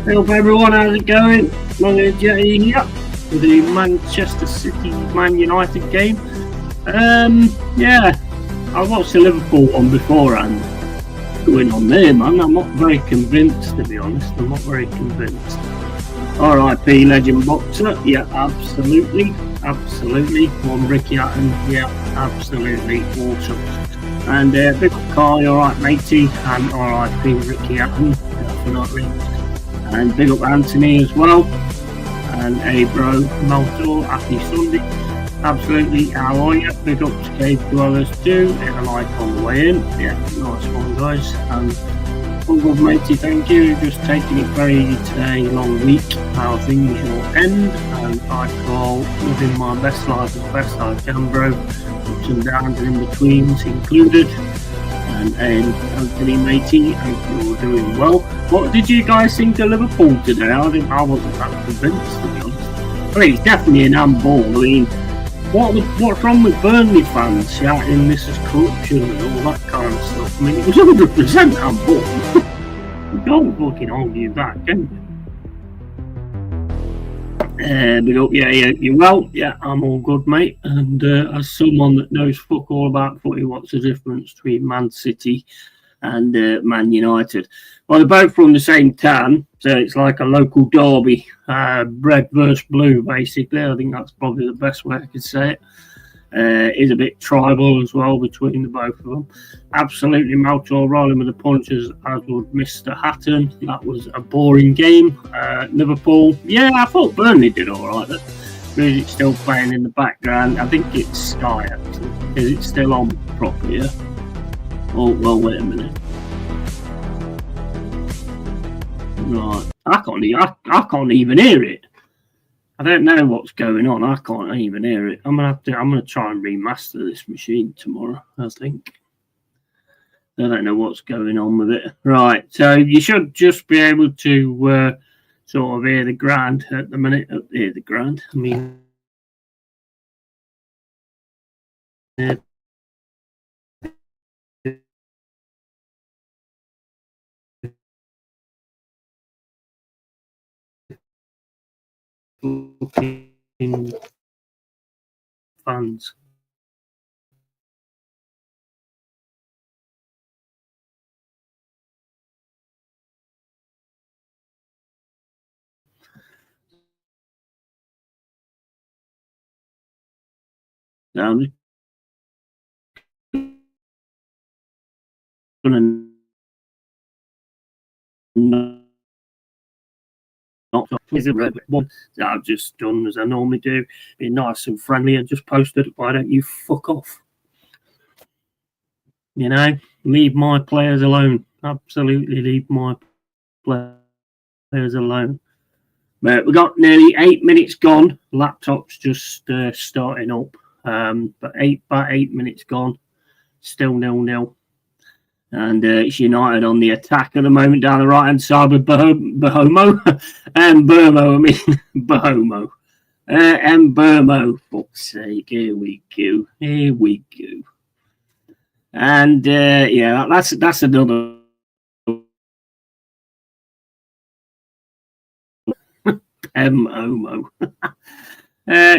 Hey up everyone, how's it going? LongHaired Yeti here for the Manchester City Man United game. Yeah, I watched the Liverpool one beforehand. Going on there, man. I'm not very convinced, to be honest. I'm not very convinced. R.I.P. Legend Boxer. Yeah, absolutely. Absolutely. One Ricky Hatton. Yeah, absolutely. Awesome. And big up Carl, alright matey. And R.I.P. Ricky Hatton. Definitely. And big up Anthony as well. And hey bro, Maltor, happy Sunday. Absolutely, how are you? Big up to Cave to others too. Hit a like on the way in. Yeah, nice one guys. And all good matey, thank you. Just taking it very easy today, long week. How things will end. And I call living my best life as best I can, bro. Ups and downs and in betweens included. And Anthony matey, hope you're doing well. What did you guys think of Liverpool today? I wasn't that convinced, to be honest. I mean, it's definitely an handball. I mean, what's wrong with Burnley fans shouting this is corruption and all that kind of stuff? I mean, it was 100% handball. You don't fucking argue that, can you? Big up, yeah, you're well. Yeah, I'm all good, mate. And as someone that knows fuck all about footy, what's the difference between Man City and Man United? Well, they're both from the same town, so it's like a local derby, red versus blue, basically. I think that's probably the best way I could say it. Is a bit tribal as well between the both of them. Absolutely, Maltor rolling with the punches, as would Mr. Hatton. That was a boring game. Liverpool, yeah, I thought Burnley did all right. The music's still playing in the background. I think it's Sky, actually. Is it still on properly? Yeah. Oh, well, wait a minute. Right, I can't even hear it. I don't know what's going on. I can't even hear it. I'm gonna try and remaster this machine tomorrow, I think. I don't know what's going on with it. Right, so you should just be able to sort of hear the ground at the minute. Hear the ground. I mean, fans. Now, I'm gonna not is a red one that I've just done as I normally do, be nice and friendly and just posted. Why don't you fuck off? You know, leave my players alone. Absolutely leave my players alone. But we got nearly 8 minutes gone. Laptop's just starting up. But about 8 minutes gone. Still 0-0. And it's United on the attack at the moment down the right hand side with Bahomo. Burmo, I mean, Bahomo. And Burmo. Fuck's sake, here we go. And yeah, that's another. Omo.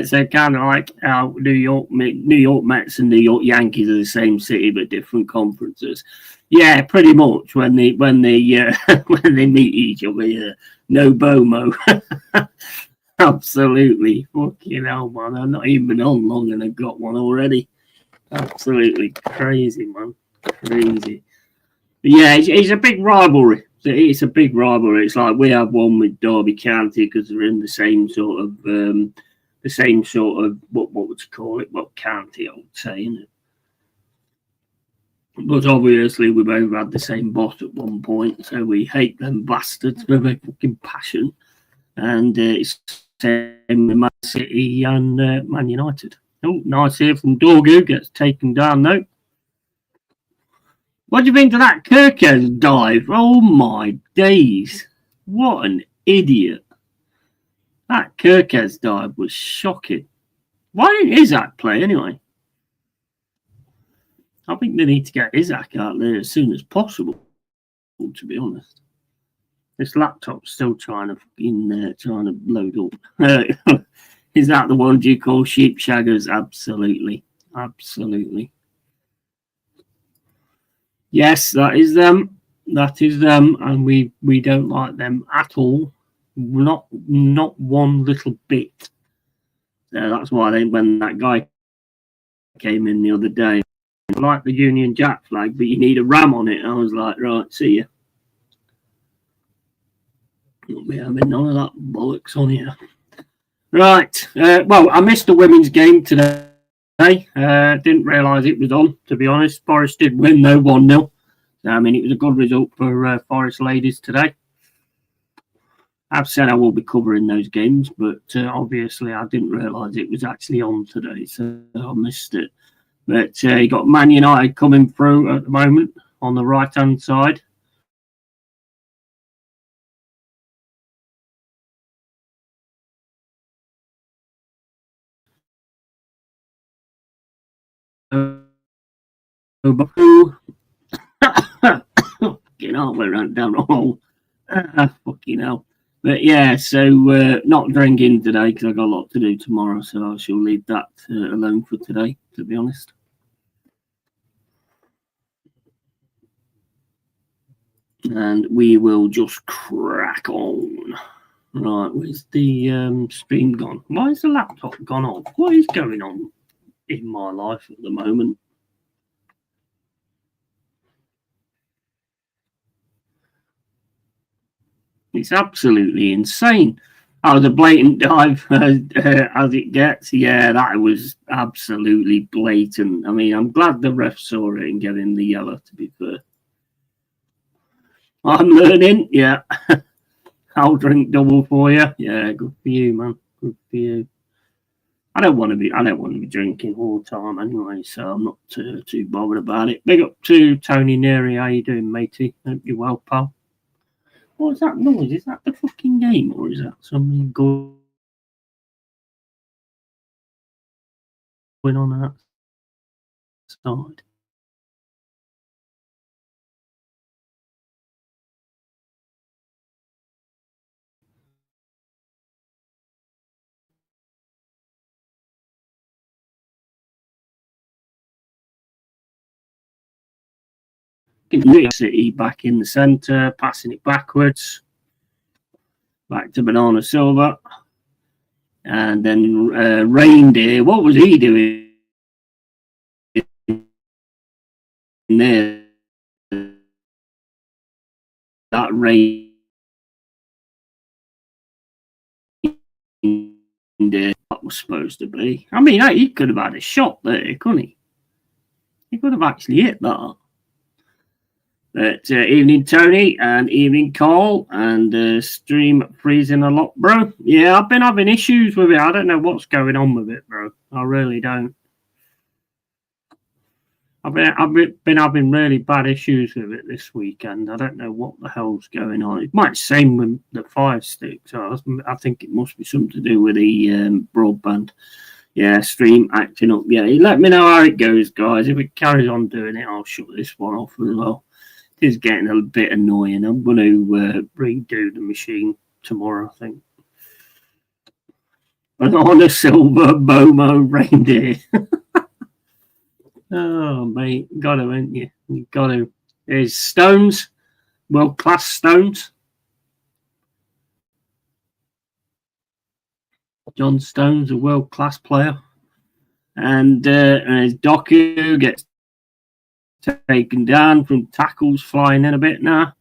So kind of like how New York Mets and New York Yankees are the same city but different conferences. Yeah, pretty much when they when they meet each other. Yeah. No Bomo. Absolutely. Fucking hell, man. I've not even been on long and I've got one already. Absolutely crazy, man. Crazy. But yeah, it's a big rivalry. It's a big rivalry. It's like we have one with Derby County because they're in the same sort of what would you call it? What county I would say, isn't it? But obviously we both had the same boss at one point, so we hate them bastards with a fucking passion. And it's the same with Man City and Man United. Oh, nice here from Dorgu, gets taken down though. What do you think of that Kirkes dive? Oh my days. What an idiot. That Kirkes dive was shocking. Why didn't Isaac play anyway? I think they need to get Isaac out there as soon as possible, to be honest. This laptop's still trying to load up. Is that the one you call sheep shaggers? Absolutely. Absolutely. Yes, that is them. That is them, and we don't like them at all. Not one little bit. So that's why when that guy came in the other day, I like the Union Jack flag, but you need a ram on it. I was like, right, see ya. Won't be having none of that bollocks on here. Right. Well, I missed the women's game today. Didn't realise it was on, to be honest. Forest did win, though, 1-0. I mean, it was a good result for Forest ladies today. I've said I will be covering those games, but obviously I didn't realise it was actually on today, so I missed it. But you got Man United coming through at the moment on the right-hand side. Fucking hell, we ran down a hole. Fucking hell. But yeah, so not drinking today because I've got a lot to do tomorrow, so I shall leave that alone for today, to be honest. And we will just crack on. Right, where's the stream gone? Why is the laptop gone off? What is going on in my life at the moment? It's absolutely insane. That was a blatant dive as it gets. Yeah, that was absolutely blatant. I mean, I'm glad the ref saw it and gave him the yellow, to be fair. I'm learning, yeah. I'll drink double for you. Yeah, good for you, man. Good for you. I don't want to be drinking all the time anyway, so I'm not too bothered about it. Big up to Tony Neary. How you doing, matey? Hope you're well, pal. What's that noise? Is that the fucking game, or is that something going on that side? City back in the centre, passing it backwards, back to Banana Silva, and then Reindeer. What was he doing there? That Reindeer, that was supposed to be. I mean, he could have had a shot there, couldn't he? He could have actually hit that. But evening, Tony, and evening, Cole, and stream freezing a lot, bro. Yeah, I've been having issues with it. I don't know what's going on with it, bro. I really don't. I've been having really bad issues with it this weekend. I don't know what the hell's going on. It might be the same with the Fire Stick, so I think it must be something to do with the broadband. Yeah, stream acting up. Yeah, let me know how it goes, guys. If it carries on doing it, I'll shut this one off as well. It is getting a bit annoying. I'm going to redo the machine tomorrow, I think. Banana Silver Bomo Reindeer. Oh, mate, got to, ain't you? You got to. There's Stones, world-class Stones. John Stones, a world-class player. And there's Doku, gets taken down from tackles, flying in a bit now.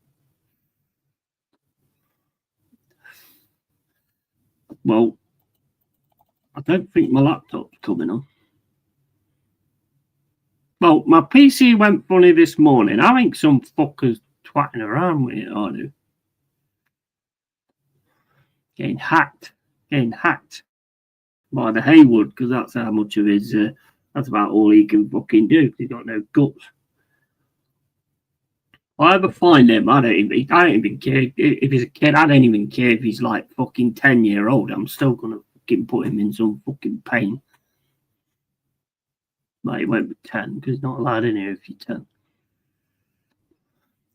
Well, I don't think my laptop's coming on. Well, my PC went funny this morning. I think some fuckers twatting around with it, I do. Getting hacked by the Haywood, because that's how much of his, that's about all he can fucking do. He's got no guts. If I ever find him, I don't even care. If he's a kid, I don't even care if he's like fucking 10-year-old. I'm still going to fucking put him in some fucking pain. Well, he won't be 10 because he's not allowed in here if you're 10.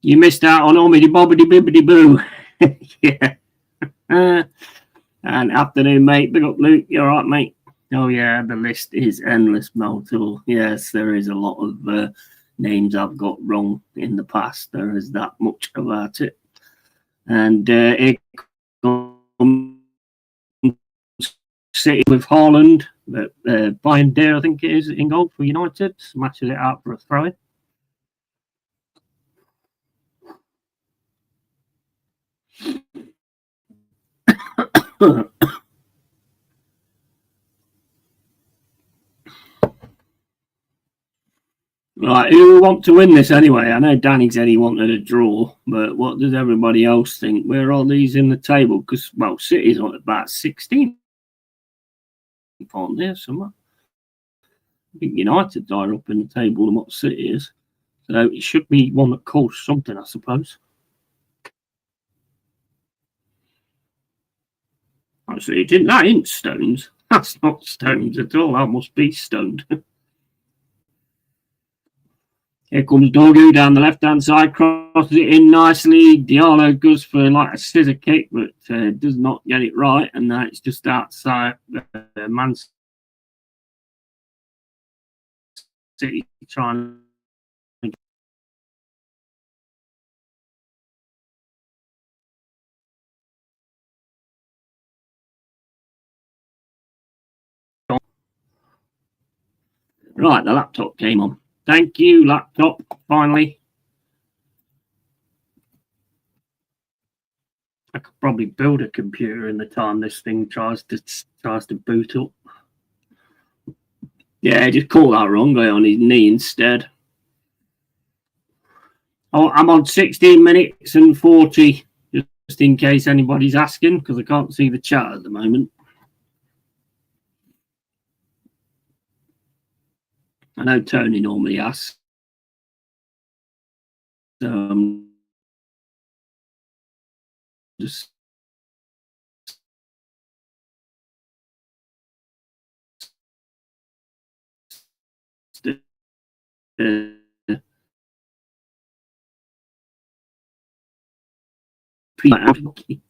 You missed out on Omidi Bobbidi Bibbidi Boo. Yeah. And afternoon, mate. Big up, Luke. You all right, mate? Oh, yeah, the list is endless, Meltor. Yes, there is a lot of names I've got wrong in the past. There is that much about it. And it comes City with Haaland, Bayern Deer, I think it is, in goal for United. Smashes it out for a throw. Right, who want to win this anyway? I know Danny said he wanted a draw, but what does everybody else think? Where are these in the table? Because, well, City's on about 16 on there somewhere. I think United are up in the table and what City is. So it should be one that costs something, I suppose. Actually, that ain't stones. That's not stones at all. That must be stoned. Here comes Dogu down the left-hand side, crosses it in nicely. Diallo goes for like a scissor kick, but does not get it right, and it's just outside Man City trying to Right, the laptop came on. Thank you, laptop, finally. I could probably build a computer in the time this thing tries to boot up. Yeah, just call that wrong guy on his knee instead. Oh, I'm on 16 minutes and 40, just in case anybody's asking, because I can't see the chat at the moment. I know Tony normally asks. Just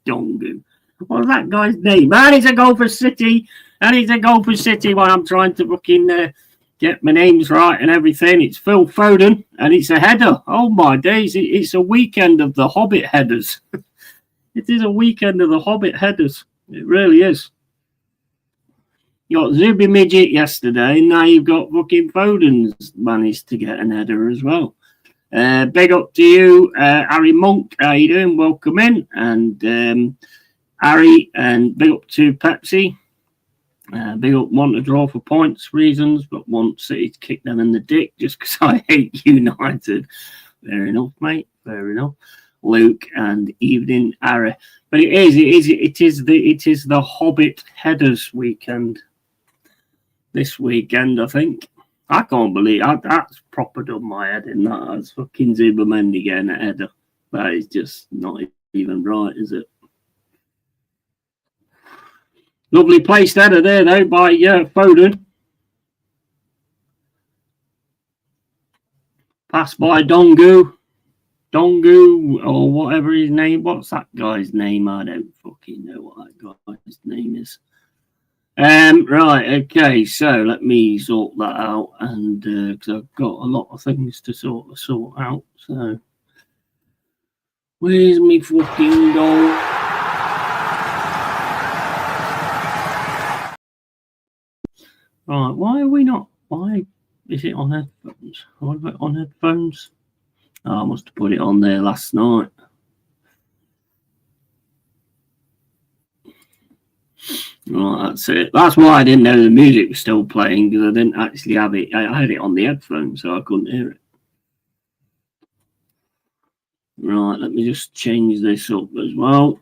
Dongu. What's that guy's name? And he's a goal for City. And he's a goal for City while I'm trying to fucking get my names right and everything. It's Phil Foden and it's a header. Oh my days. It's a weekend of the Hobbit headers. It is a weekend of the Hobbit headers. It really is. You got Zuby Midget yesterday, and now you've got fucking Foden's managed to get an header as well. Big up to you, Harry Monk. How you doing? Welcome in. And Harry, and big up to Pepsi. Big up, want to draw for points reasons, but want City to kick them in the dick just because I hate United. Fair enough, mate. Fair enough. Luke and evening, Harry. But it is the Hobbit headers weekend. This weekend, I think. I can't believe that's proper done my head in that. That's fucking Zubermendi getting a header. That is just not even right, is it? Lovely placed header there, though, by Foden. Pass by Dongu, or whatever his name. What's that guy's name? I don't fucking know what that guy's name is. Right, okay, so let me sort that out, and because I've got a lot of things to sort out. So, where's me fucking goal? Right, why are we not? Why is it on headphones? What about on headphones? Oh, I must have put it on there last night. Right, that's it. That's why I didn't know the music was still playing, because I didn't actually have it. I had it on the headphones, so I couldn't hear it. Right, let me just change this up as well.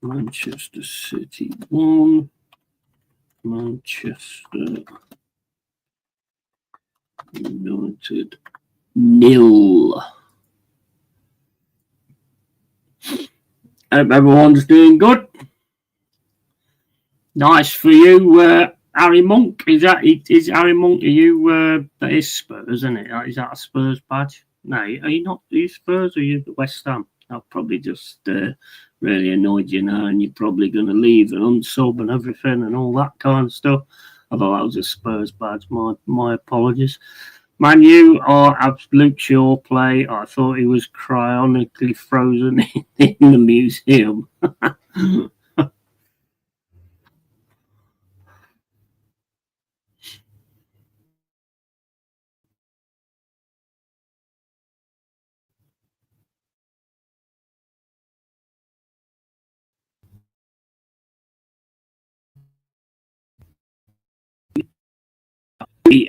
Manchester City 1, Manchester United 0. Hope everyone's doing good. Nice for you, Harry Monk. Is Harry Monk? Are you? That is Spurs, isn't it? Is that a Spurs badge? No, are you not? Are you Spurs or are you West Ham? I've probably just really annoyed you now, and you're probably going to leave and unsub and everything and all that kind of stuff. Although that was a Spurs badge. My apologies. Man, you are absolute sure play. I thought he was cryonically frozen in the museum. See,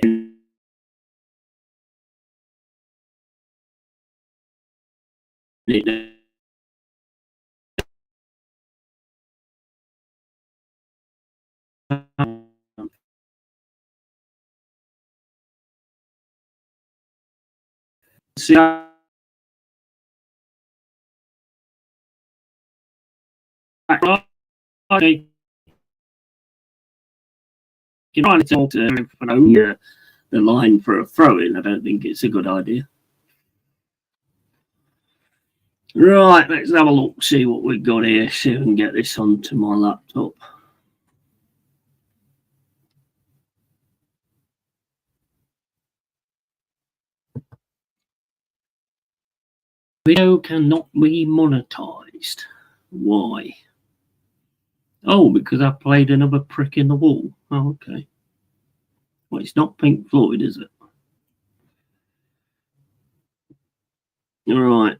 you know, it's all the line for a throw in. I don't think it's a good idea. Right, let's have a look, see what we've got here, see if we can get this onto my laptop. Video cannot be monetized. Why? Oh, because I played another prick in the wall. Oh, okay. Well, it's not Pink Floyd, is it? All right.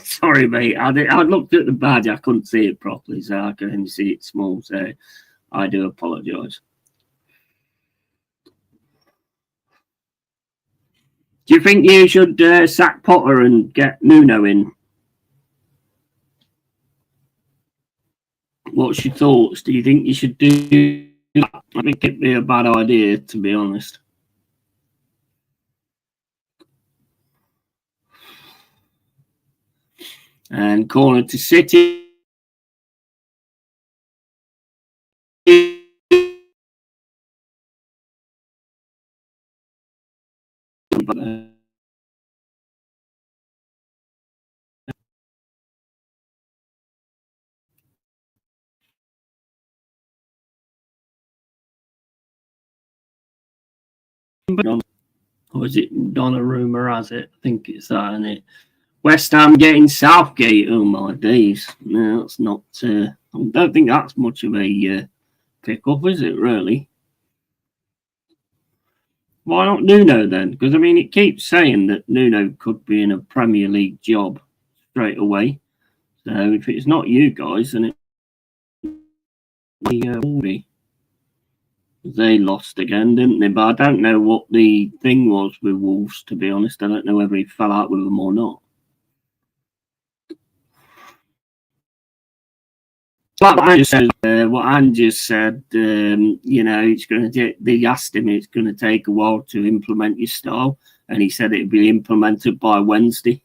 Sorry, mate. I looked at the badge. I couldn't see it properly, so I can only see it small. So I do apologise. Do you think you should sack Potter and get Nuno in? What's your thoughts? Do you think you should do that? I think it'd be a bad idea, to be honest. And corner to City. Or is it Donnarumma has it? I think it's that, isn't it? West Ham getting Southgate. Oh my days! No, that's not. I don't think that's much of a pick up, is it? Really? Why not Nuno then? Because I mean, it keeps saying that Nuno could be in a Premier League job straight away. So if it's not you guys, then it will be. They lost again, didn't they? But I don't know what the thing was with Wolves. To be honest, I don't know whether he fell out with them or not. What Anne just said, you know, it's going to. They asked him, it's going to take a while to implement your style, and he said it'd be implemented by Wednesday.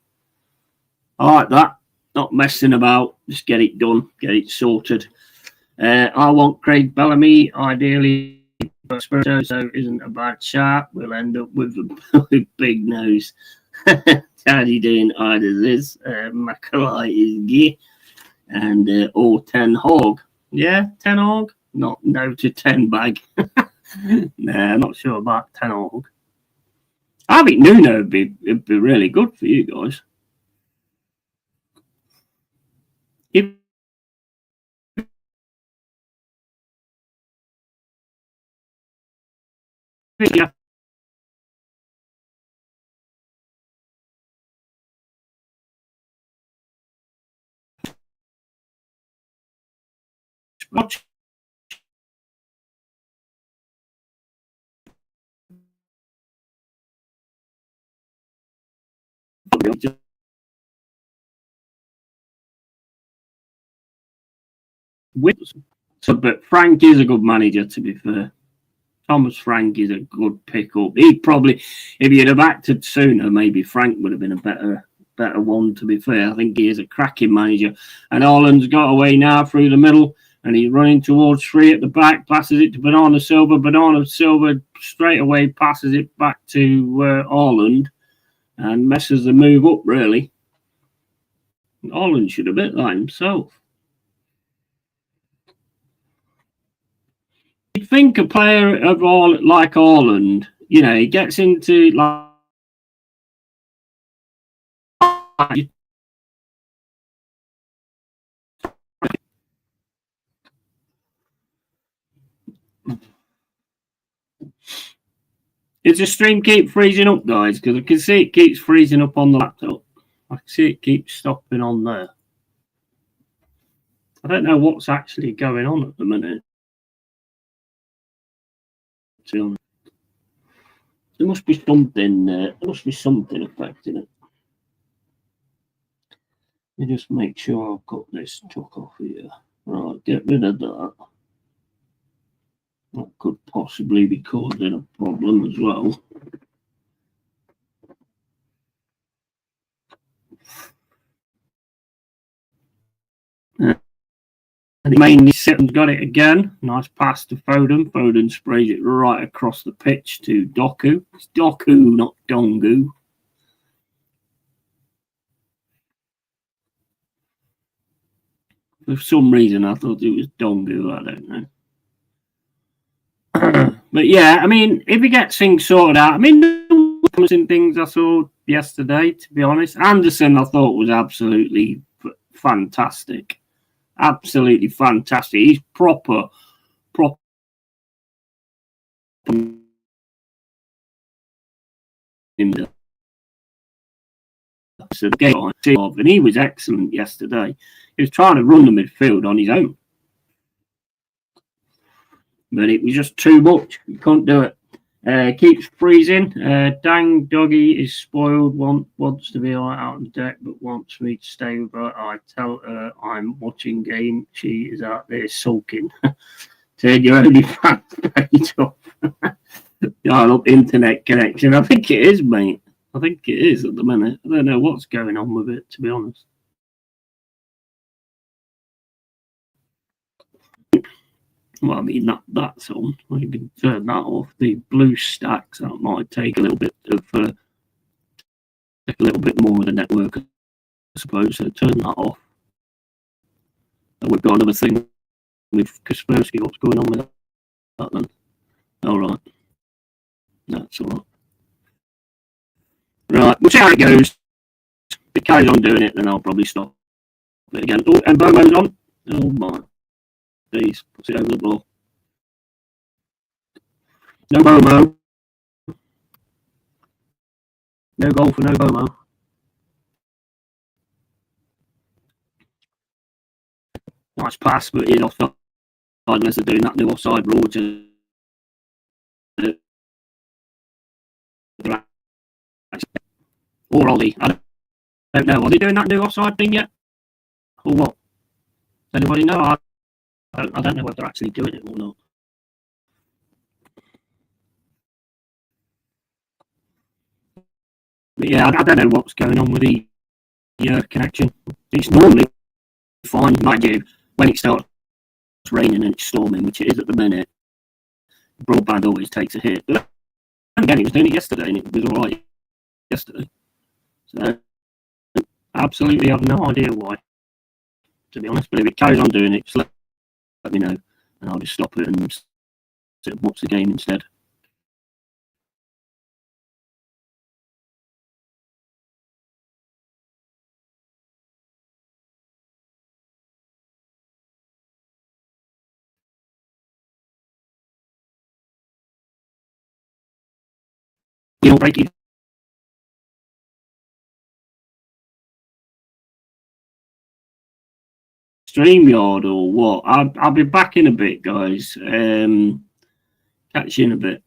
I like that. Not messing about. Just get it done. Get it sorted. I want Craig Bellamy, ideally. So isn't a bad shot. We'll end up with a big nose. Daddy doing either this. Macaulay is gay. And or 10 hog. Yeah, 10 hog. Not no to 10 bag. Nah, I'm not sure about 10 hog. I think Nuno it'd be really good for you guys. If yeah, watch So, but Frank is a good manager, to be fair. Thomas Frank is a good pick-up. He probably, if he'd have acted sooner, maybe Frank would have been a better one, to be fair. I think he is a cracking manager. And Haaland's got away now through the middle, and he's running towards three at the back, passes it to Bernardo Silva. Bernardo Silva straight away passes it back to Haaland and messes the move up, really. Haaland should have bit like himself. You'd think a player of like Haaland, you know, he gets into like Does the stream keep freezing up, guys? Because I can see it keeps freezing up on the laptop. I can see it keeps stopping on there. I don't know what's actually going on at the minute. There must be something. There must be something affecting it. Let me just make sure I've got this took off here. Right, get rid of that. That could possibly be causing a problem as well. And he mainly sit and got it again. Nice pass to Foden. Foden sprays it right across the pitch to Doku. It's Doku, not Dongu. For some reason, I thought it was Dongu. I don't know. But yeah, I mean, if he gets things sorted out, I mean, the promising things I saw yesterday, to be honest. Anderson, I thought, was absolutely fantastic. Absolutely fantastic. He's proper. And he was excellent yesterday. He was trying to run the midfield on his own, but it was just too much. You couldn't do it. Keeps freezing. Dang doggy is spoiled. Wants to be out on the deck, but wants me to stay with her. I tell her I'm watching game. She is out there sulking. Turn your OnlyFans page off. Dial up internet connection. I think it is, mate. I think it is at the minute. I don't know what's going on with it, to be honest. Well, I mean, that's on. You can turn that off. The blue stacks, that might take a little bit more of the network, I suppose. So turn that off. And we've got another thing with Kaspersky. What's going on with that then? All right. That's all right. Right, we'll see how it goes. If it carries on doing it, then I'll probably stop it again. Oh, and Bomo's on. Oh my. Please, puts it over the ball. No Bomo. No goal for no Bomo. Nice pass, but he's offside unless they're doing that new offside rule to or Ollie. I don't know. Are they doing that new offside thing yet? Or what? Does anybody know? I don't know whether they're actually doing it or not. But yeah, I don't know what's going on with the connection. It's normally fine, mind you, when it starts raining and it's storming, which it is at the minute. Broadband always takes a hit. But again, he was doing it yesterday and it was all right yesterday. So, absolutely have no idea why, to be honest. But if it carries on doing it, just let me know and I'll just stop it and watch the game instead. You'll break it. StreamYard or what? I'll be back in a bit, guys. Catch you in a bit.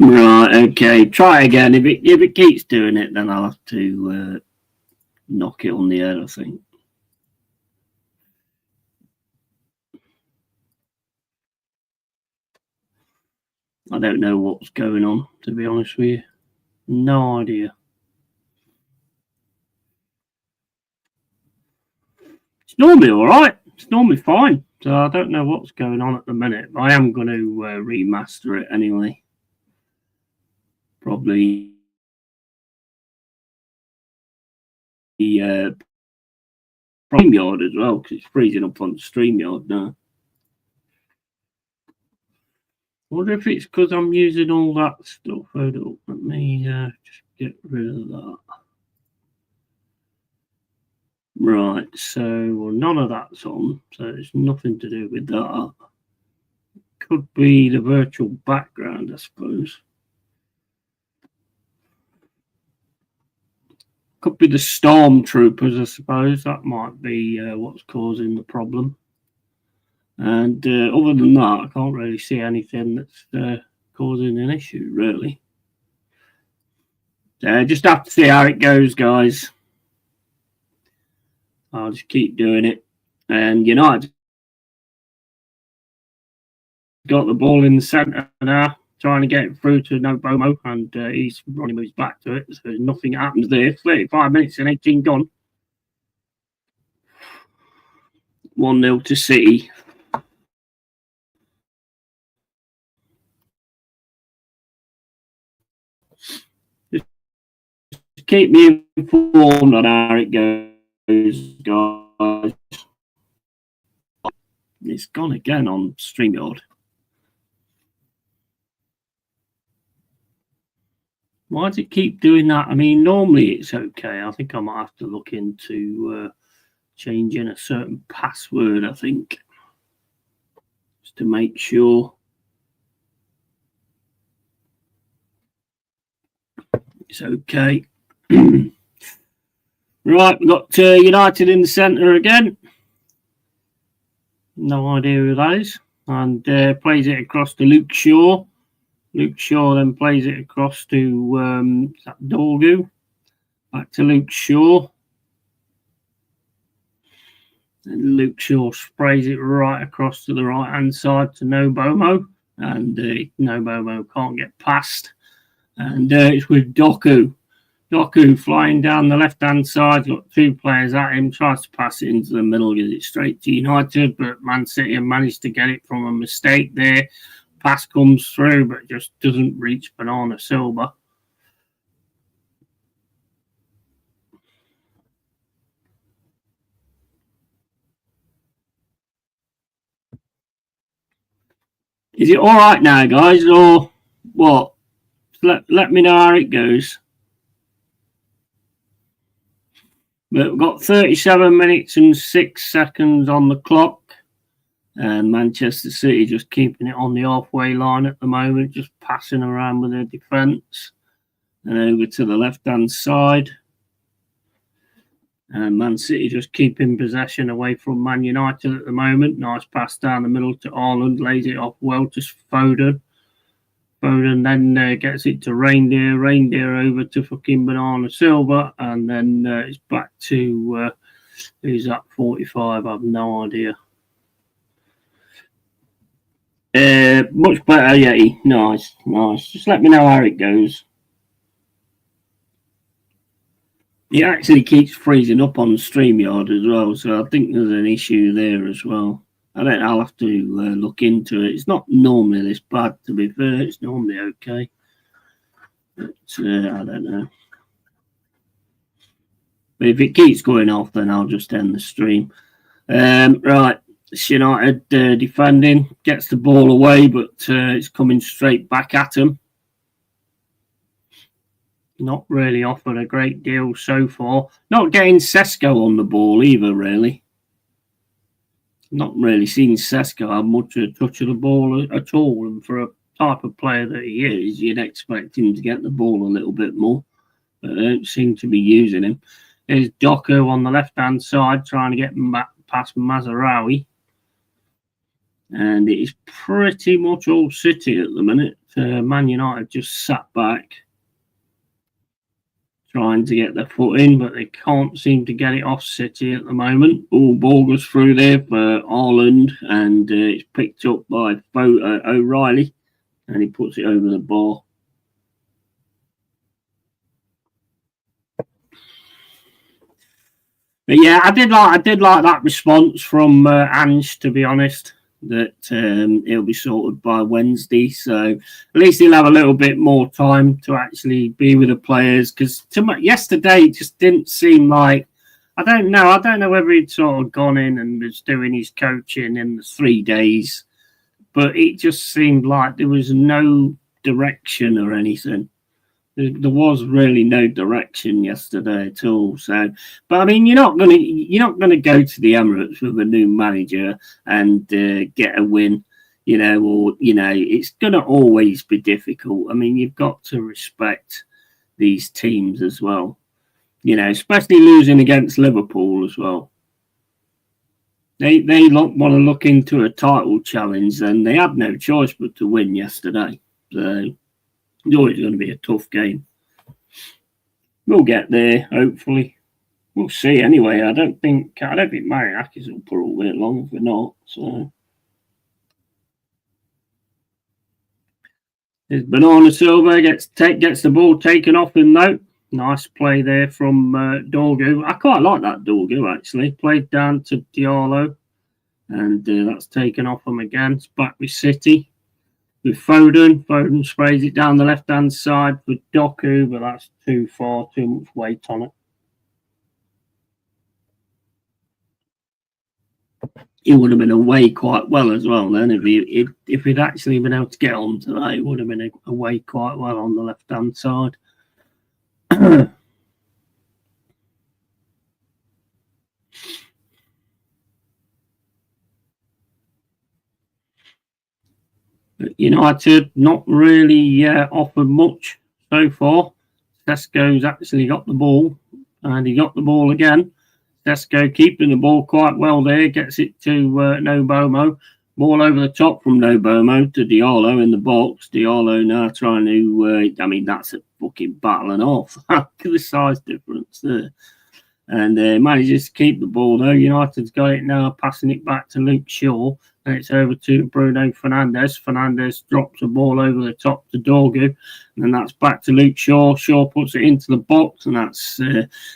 Right, okay. Try again. If it keeps doing it, then I'll have to knock it on the head, I think. I don't know what's going on, to be honest with you. No idea. It's normally all right. It's normally fine. So I don't know what's going on at the minute. I am going to remaster it anyway. Probably StreamYard as well, because it's freezing up on StreamYard now. I wonder if it's because I'm using all that stuff. Hold up, let me just get rid of that. Right, so well, none of that's on, so it's nothing to do with that. Could be the virtual background, I suppose. Could be the stormtroopers, I suppose. That might be what's causing the problem. And other than that, I can't really see anything that's causing an issue, really. So just have to see how it goes, guys. I'll just keep doing it. And United got the ball in the centre now, trying to get it through to Nobomo, and he's running his back to it, so nothing happens there. 35 minutes and 18 gone. 1-0 to City. Just keep me informed on how it goes, guys. It's gone again on StreamYard. Why does it keep doing that? I mean, normally it's okay. I think I might have to look into changing a certain password, I think, just to make sure it's okay. Right, we've got United in the centre again. No idea who that is. And plays it across to Luke Shaw. Luke Shaw then plays it across to Dorgu. Back to Luke Shaw. And Luke Shaw sprays it right across to the right-hand side to Nobomo. And Nobomo can't get past. And it's with Doku. Doku flying down the left-hand side. Got two players at him. Tries to pass it into the middle. Gives it straight to United. But Man City have managed to get it from a mistake there. Pass comes through, but just doesn't reach Banana Silva. Is it all right now, guys, or what? Let me know how it goes. But we've got 37 minutes and 6 seconds on the clock. And Manchester City just keeping it on the halfway line at the moment, just passing around with their defence. And over to the left-hand side. And Man City just keeping possession away from Man United at the moment. Nice pass down the middle to Ireland, lays it off well to Foden. Foden then gets it to Reindeer. Reindeer over to fucking Banana Silva. And then it's back to, who's that, 45? I have no idea. Much better, Yeti. Nice. Just let me know how it goes. It actually keeps freezing up on StreamYard as well, so I think there's an issue there as well. I'll have to look into it. It's not normally this bad, to be fair. It's normally okay. But I don't know. But if it keeps going off, then I'll just end the stream. Right. United defending, gets the ball away, but it's coming straight back at him. Not really offered a great deal so far. Not getting Sesko on the ball either, really. Not really seen Sesko have much of a touch of the ball at all. And for a type of player that he is, you'd expect him to get the ball a little bit more. But they don't seem to be using him. There's Doku on the left-hand side trying to get back past Mazraoui. And it is pretty much all City at the minute. Man United just sat back trying to get their foot in, but they can't seem to get it off City at the moment. All ball goes through there for Haaland, and it's picked up by O'Reilly, and he puts it over the bar. But yeah, I did like that response from Ange, to be honest, that it'll be sorted by Wednesday. So at least he'll have a little bit more time to actually be with the players. Because yesterday it just didn't seem like, I don't know whether he'd sort of gone in and was doing his coaching in the 3 days, but it just seemed like there was no direction or anything. There was really no direction yesterday at all. So, but I mean, you're not gonna go to the Emirates with a new manager and get a win, it's gonna always be difficult. I mean, you've got to respect these teams as well, especially losing against Liverpool as well. They want to look into a title challenge, and they had no choice but to win yesterday. So. It's always going to be a tough game. We'll get there, hopefully. We'll see. Anyway, I don't think Mariakis will put all day long if we're not. So, there's Bernardo Silva gets the ball taken off him though. Nice play there from Dorgu. I quite like that Dorgu actually. Played down to Diallo, and that's taken off him again. It's back with City. With Foden. Foden sprays it down the left-hand side for Doku, but that's too far, too much weight on it. He would have been away quite well as well then. If he'd actually been able to get on to that, he would have been away quite well on the left-hand side. United not really offered much so far. Sesko's actually got the ball, and he got the ball again. Sesko keeping the ball quite well there, gets it to Nobomo. Ball over the top from Nobomo to Diallo in the box. Diallo now trying to, that's a fucking battle and off. Look at the size difference there. And manages to keep the ball though. United's got it now, passing it back to Luke Shaw. And it's over to Bruno Fernandes. Fernandes drops the ball over the top to Dorgu. And then that's back to Luke Shaw. Shaw puts it into the box. And that's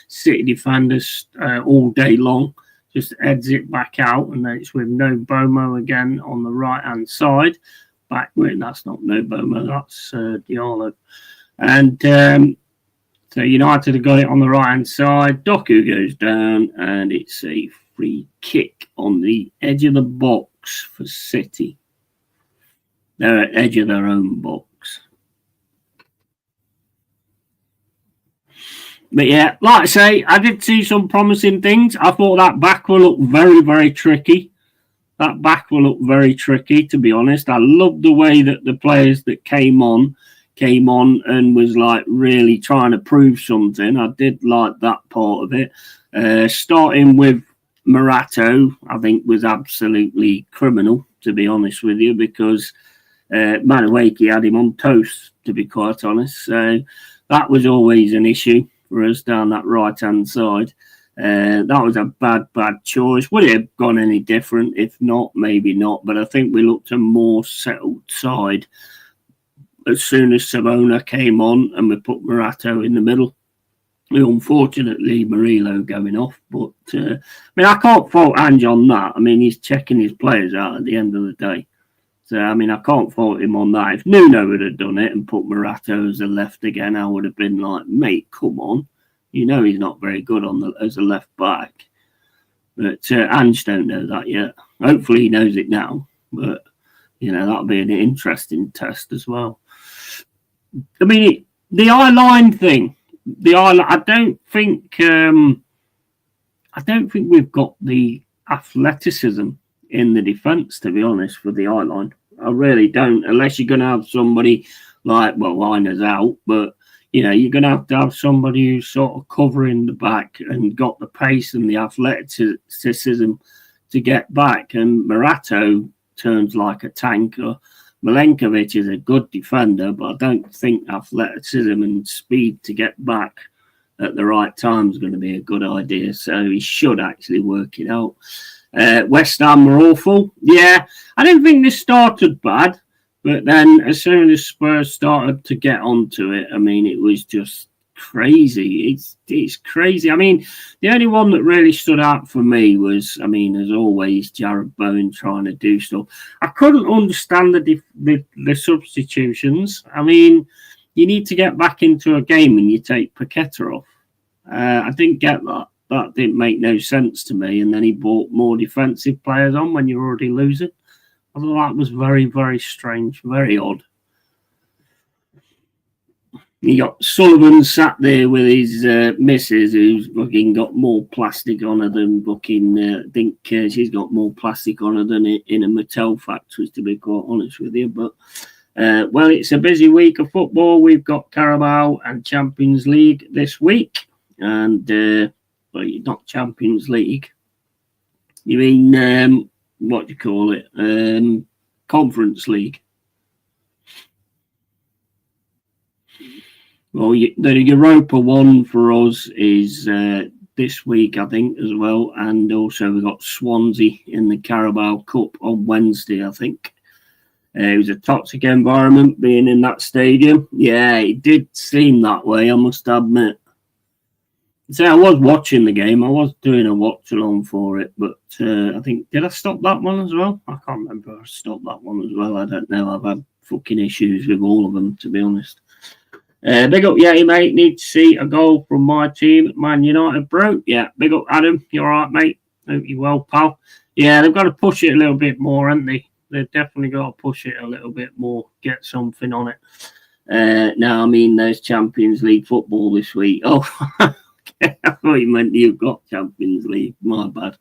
City defenders all day long. Just heads it back out. And then it's with Nobomo again on the right-hand side. Back with, that's not Nobomo, that's Diallo. And so United have got it on the right-hand side. Doku goes down. And it's a free kick on the edge of the box for City. They're at the edge of their own box. But yeah, like I say, I did see some promising things. I thought that back will look very, very tricky. That back will look very tricky, to be honest. I loved the way that the players that came on and was like really trying to prove something. I did like that part of it. Starting with Morato, I think, was absolutely criminal, to be honest with you, because Madueke had him on toast, to be quite honest. So that was always an issue for us down that right-hand side. That was a bad choice. Would it have gone any different? If not, maybe not. But I think we looked a more settled side as soon as Savona came on and we put Morato in the middle. Unfortunately, Murillo going off. But, I can't fault Ange on that. He's checking his players out at the end of the day. So, I can't fault him on that. If Nuno would have done it and put Morato as a left again, I would have been like, mate, come on. He's not very good as a left back. But Ange don't know that yet. Hopefully he knows it now. But, that'll be an interesting test as well. The eye-line thing. I don't think we've got the athleticism in the defence, to be honest, for the eye-line. I really don't, unless you're going to have somebody like, Liner's out, but, you're going to have somebody who's sort of covering the back and got the pace and the athleticism to get back. And Morato turns like a tanker. Milenkovic is a good defender, but I don't think athleticism and speed to get back at the right time is going to be a good idea. So he should actually work it out. West Ham were awful. Yeah, I didn't think this started bad, but then as soon as Spurs started to get onto it, I mean, it was just crazy. It's crazy. I mean, the only one that really stood out for me was, I mean, as always, Jared Bowen trying to do stuff. I couldn't understand the substitutions. I mean, you need to get back into a game and you take Paqueta off. I didn't get that. That didn't make no sense to me. And then he brought more defensive players on when you're already losing. I thought that was very, very strange, very odd. You got Sullivan sat there with his missus, who's fucking got more plastic on her than fucking. I think she's got more plastic on her than in a Mattel factory, to be quite honest with you. But well, it's a busy week of football. We've got Carabao and Champions League this week, and well, not Champions League. You mean what do you call it? Conference League. Well, the Europa one for us is this week, I think, as well. And also we've got Swansea in the Carabao Cup on Wednesday, I think. It was a toxic environment being in that stadium. Yeah, it did seem that way, I must admit. So I was watching the game. I was doing a watch-along for it. But I think, did I stop that one as well? I can't remember if I stopped that one as well. I don't know. I've had fucking issues with all of them, to be honest. Big up, Yeti, mate. Need to see a goal from my team, Man United, bro. Yeah, big up, Adam. You all right, mate? Hope you're well, pal. Yeah, they've got to push it a little bit more, haven't they? They've definitely got to push it a little bit more, get something on it. Now, I mean, there's Champions League football this week. Oh, I thought you meant you've got Champions League. My bad.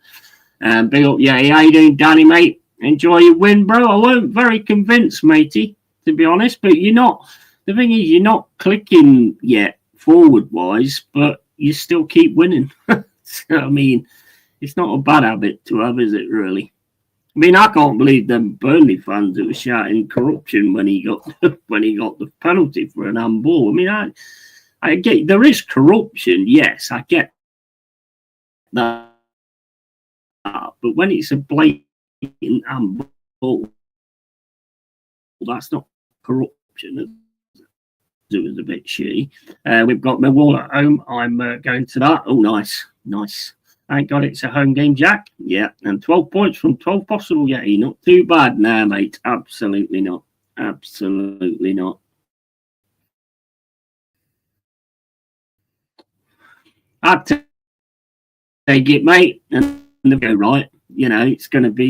Big up, Yeti. How you doing, Danny, mate? Enjoy your win, bro. I weren't very convinced, matey, to be honest, but you're not. The thing is, you're not clicking yet forward-wise, but you still keep winning. So, I mean, it's not a bad habit to have, is it, really? I mean, I can't believe them Burnley fans that were shouting corruption when he got the penalty for an handball. I mean, I get there is corruption, yes, I get that. But when it's a blatant handball, that's not corruption. It was a bit shitty. We've got Millwall at home. I'm going to that. Oh, nice. Thank God it's a home game, Jack. Yeah, and 12 points from 12 possible. Yeah, not too bad now, mate. Absolutely not. Absolutely not. I'd take it, mate, and they go right. You know, it's going to be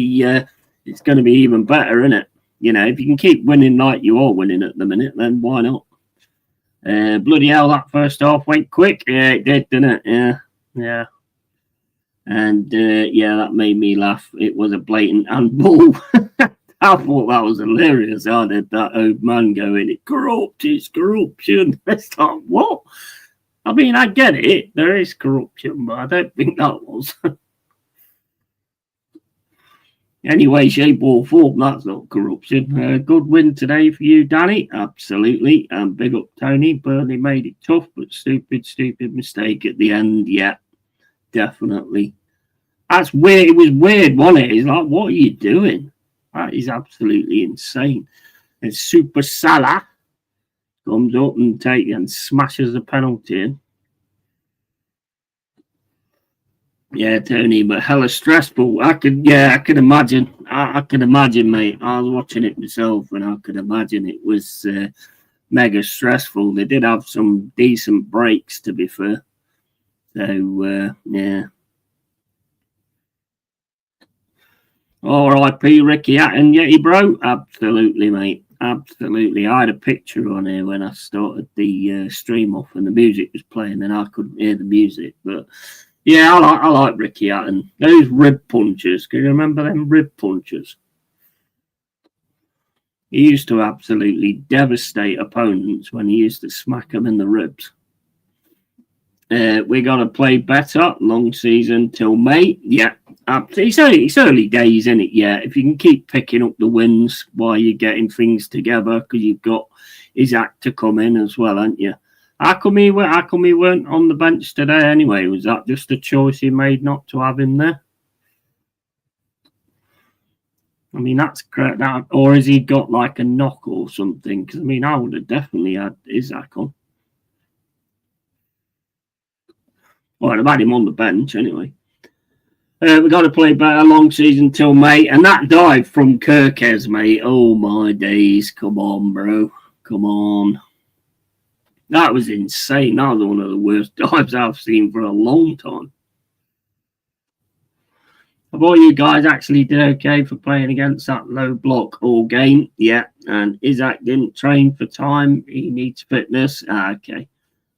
even better, isn't it? You know, if you can keep winning like you are winning at the minute, then why not? Bloody hell, that first half went quick. Yeah, it did, didn't it? Yeah. And, yeah, that made me laugh. It was a blatant handball. I thought that was hilarious. I did that old man going, it's corruption. It's like, what? I mean, I get it. There is corruption, but I don't think that was. Anyway, shape or form, that's not corruption. Good win today for you, Danny. Absolutely. And big up, Tony. Burnley made it tough, but stupid mistake at the end. Yeah, definitely. That's weird. It was weird, wasn't it? It's like, what are you doing? That is absolutely insane. And Super Salah comes up and smashes the penalty in. Yeah, Tony, but hella stressful. I could imagine. I could imagine, mate. I was watching it myself, and I could imagine it was mega stressful. They did have some decent breaks, to be fair. So, yeah. R.I.P. Ricky Hatton, Yeti, bro. Absolutely, mate. Absolutely. I had a picture on here when I started the stream off, and the music was playing, and I couldn't hear the music, but. Yeah, I like Ricky Hatton. Those rib punchers. Can you remember them rib punchers? He used to absolutely devastate opponents when he used to smack them in the ribs. We got to play better. Long season till May. Yeah, it's early days, isn't it? Yeah, if you can keep picking up the wins while you're getting things together, because you've got Isaac to come in as well, haven't you? How come he weren't on the bench today anyway? Was that just a choice he made not to have him there? I mean, that's great. Or has he got like a knock or something? Because I mean, I would have definitely had Isaac on. Well, I'd have had him on the bench anyway. We've got to play better. Long season till May. And that dive from Kirkes, mate. Oh, my days. Come on, bro. Come on. That was insane. That was one of the worst dives I've seen for a long time. I thought you guys actually did okay for playing against that low block all game. Yeah, and Isaac didn't train for time. He needs fitness. Okay.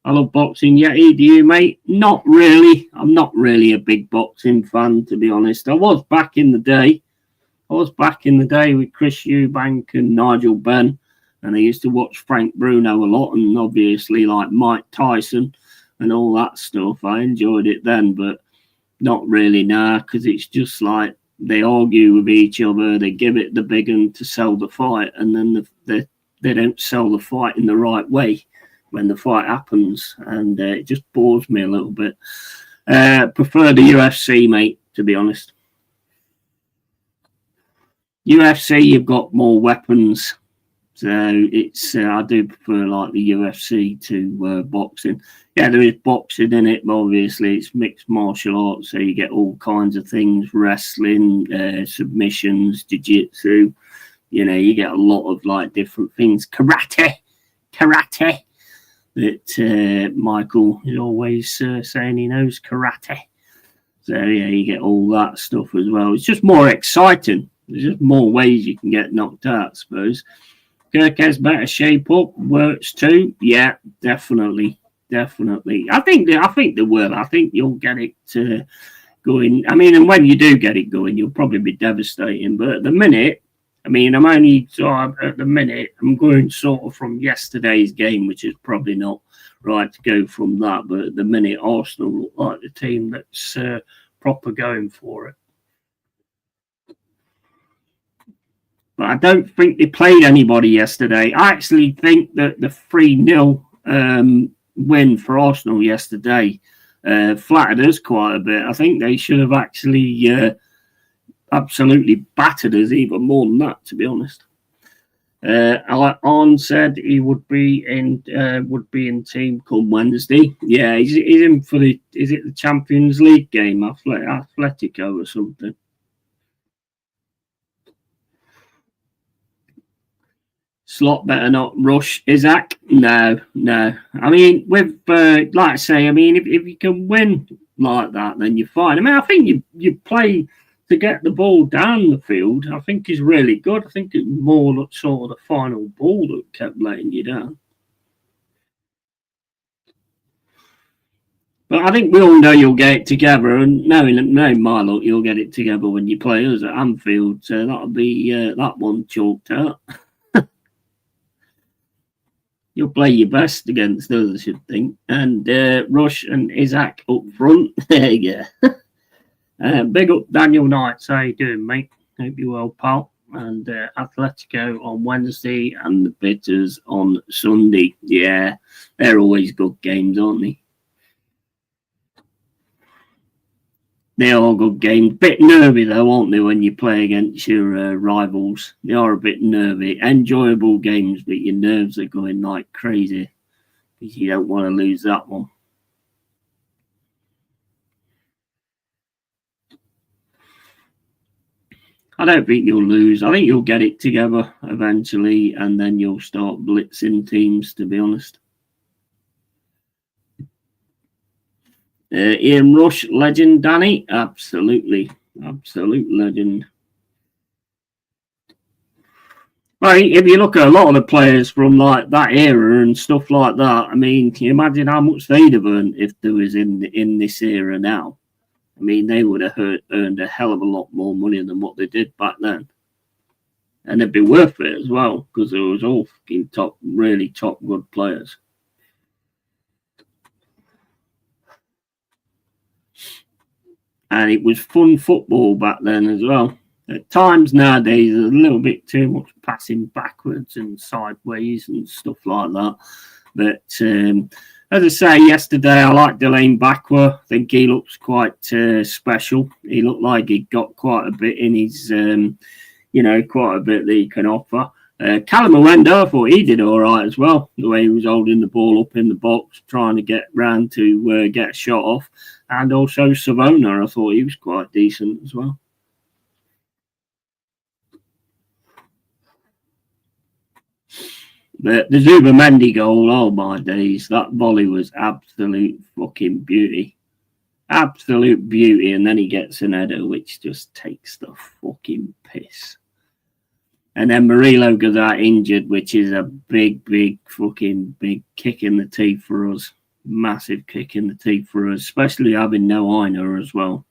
I love boxing. Yeti, do you, mate? Not really. I'm not really a big boxing fan, to be honest. I was back in the day. With Chris Eubank and Nigel Benn. And I used to watch Frank Bruno a lot, and obviously like Mike Tyson and all that stuff. I enjoyed it then, but not really now, because it's just like they argue with each other. They give it the big one to sell the fight, and then they don't sell the fight in the right way when the fight happens, and it just bores me a little bit. Prefer the UFC, mate, to be honest. UFC, you've got more weapons. So it's I do prefer like the UFC to boxing. Yeah, there is boxing in it, but obviously it's mixed martial arts, so you get all kinds of things: wrestling, submissions, jiu-jitsu. You know, you get a lot of like different things. Karate. That Michael is always saying he knows karate. So yeah, you get all that stuff as well. It's just more exciting. There's just more ways you can get knocked out, I suppose. Kirk has better shape up, works too. Yeah, definitely. I think they will. I think you'll get it going. I mean, and when you do get it going, you'll probably be devastating. But at the minute, I mean, I'm going sort of from yesterday's game, which is probably not right to go from that. But at the minute, Arsenal look like the team that's proper going for it. But I don't think they played anybody yesterday. I actually think that the 3-0 win for Arsenal yesterday flattered us quite a bit. I think they should have actually absolutely battered us even more than that, to be honest. Arn said he would be in team come Wednesday. Yeah, he's in for the Champions League game, Atletico or something. Slot better not rush Isaac. No. I mean, with like I say, I mean, if you can win like that, then you're fine. I mean, I think you play to get the ball down the field. I think is really good. I think it's more sort of the final ball that kept letting you down. But I think we all know you'll get it together, and knowing my luck, you'll get it together when you play us at Anfield. So that'll be that one chalked out. You'll play your best against us, I should think. And Rush and Isaac up front. There you go. Big up Daniel Knights. How you doing, mate? Hope you're well, pal. And Atletico on Wednesday and the Bitters on Sunday. Yeah, they're always good games, aren't they? They're all good games. Bit nervy though, aren't they, when you play against your rivals? They are a bit nervy. Enjoyable games, but your nerves are going like crazy because you don't want to lose that one. I don't think you'll lose. I think you'll get it together eventually, and then you'll start blitzing teams, to be honest. Ian Rush, legend, Danny. Absolute legend. Well, if you look at a lot of the players from like that era and stuff like that, I mean, can you imagine how much they'd have earned if they was in this era now? I mean, they would have earned a hell of a lot more money than what they did back then, and it'd be worth it as well because it was all fucking really top good players. and it was fun football back then as well. At times nowadays, there's a little bit too much passing backwards and sideways and stuff like that. But as I say, yesterday I liked Delane Bakwa. I think he looks quite special. He looked like he got quite a bit in his, quite a bit that he can offer. Callum Owendo, I thought he did all right as well. The way he was holding the ball up in the box, trying to get round to get a shot off. And also Savona, I thought he was quite decent as well. The Zubamendi goal, oh my days, that volley was absolute fucking beauty. Absolute beauty. And then he gets an header, which just takes the fucking piss. And then Murillo goes out injured, which is a big kick in the teeth for us. Massive kick in the teeth for us, especially having no Aina as well.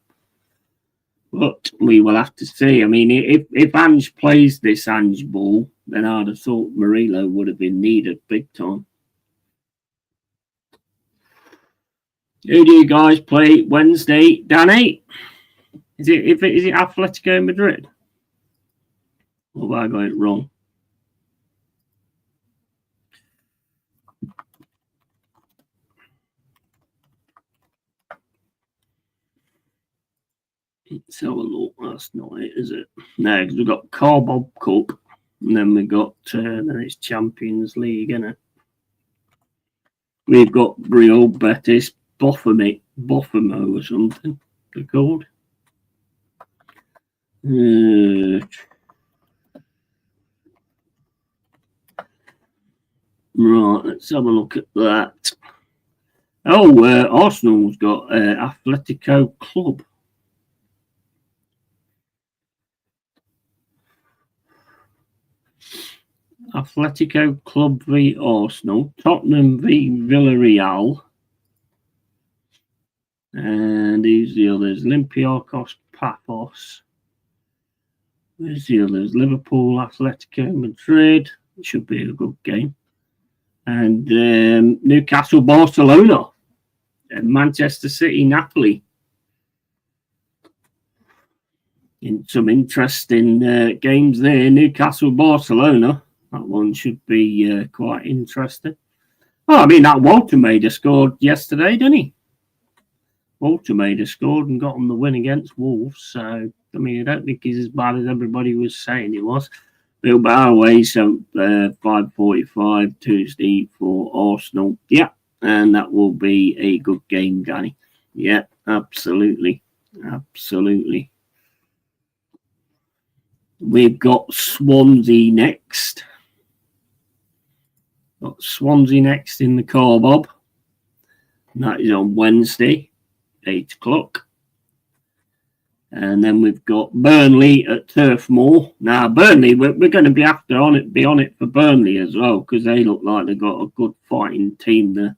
But we will have to see. I mean, if Ange plays this Ange ball, then I'd have thought Murillo would have been needed big time. Who do you guys play Wednesday, Danny? Is it Atletico Madrid? Or have I got it wrong? Let's have a look. That's not it, is it? No, because we've got Carbob Cup, and then we've got then it's Champions League, isn't it? We've got Real Betis, Boffamo or something they're called. Right, let's have a look at that. Oh, Arsenal's got Atletico Club. Atletico Club v Arsenal, Tottenham v Villarreal, and who's the others? Olympiacos, Paphos. Where's the others? Liverpool, Atletico Madrid. It should be a good game. And Newcastle, Barcelona, and Manchester City, Napoli. In some interesting games there. Newcastle, Barcelona. That one should be quite interesting. Oh, I mean, that Walter Maida scored yesterday, didn't he? Walter Maida scored and got on the win against Wolves. So, I mean, I don't think he's as bad as everybody was saying he was. Bilbao away, so 5:45 Tuesday for Arsenal. Yeah, and that will be a good game, Danny. Yeah, absolutely. Absolutely. We've got Swansea next. Got Swansea next in the Carbob. And that is on Wednesday, 8 o'clock. And then we've got Burnley at Turf Moor. Now, Burnley, we're going to be on it for Burnley as well, because they look like they've got a good fighting team there.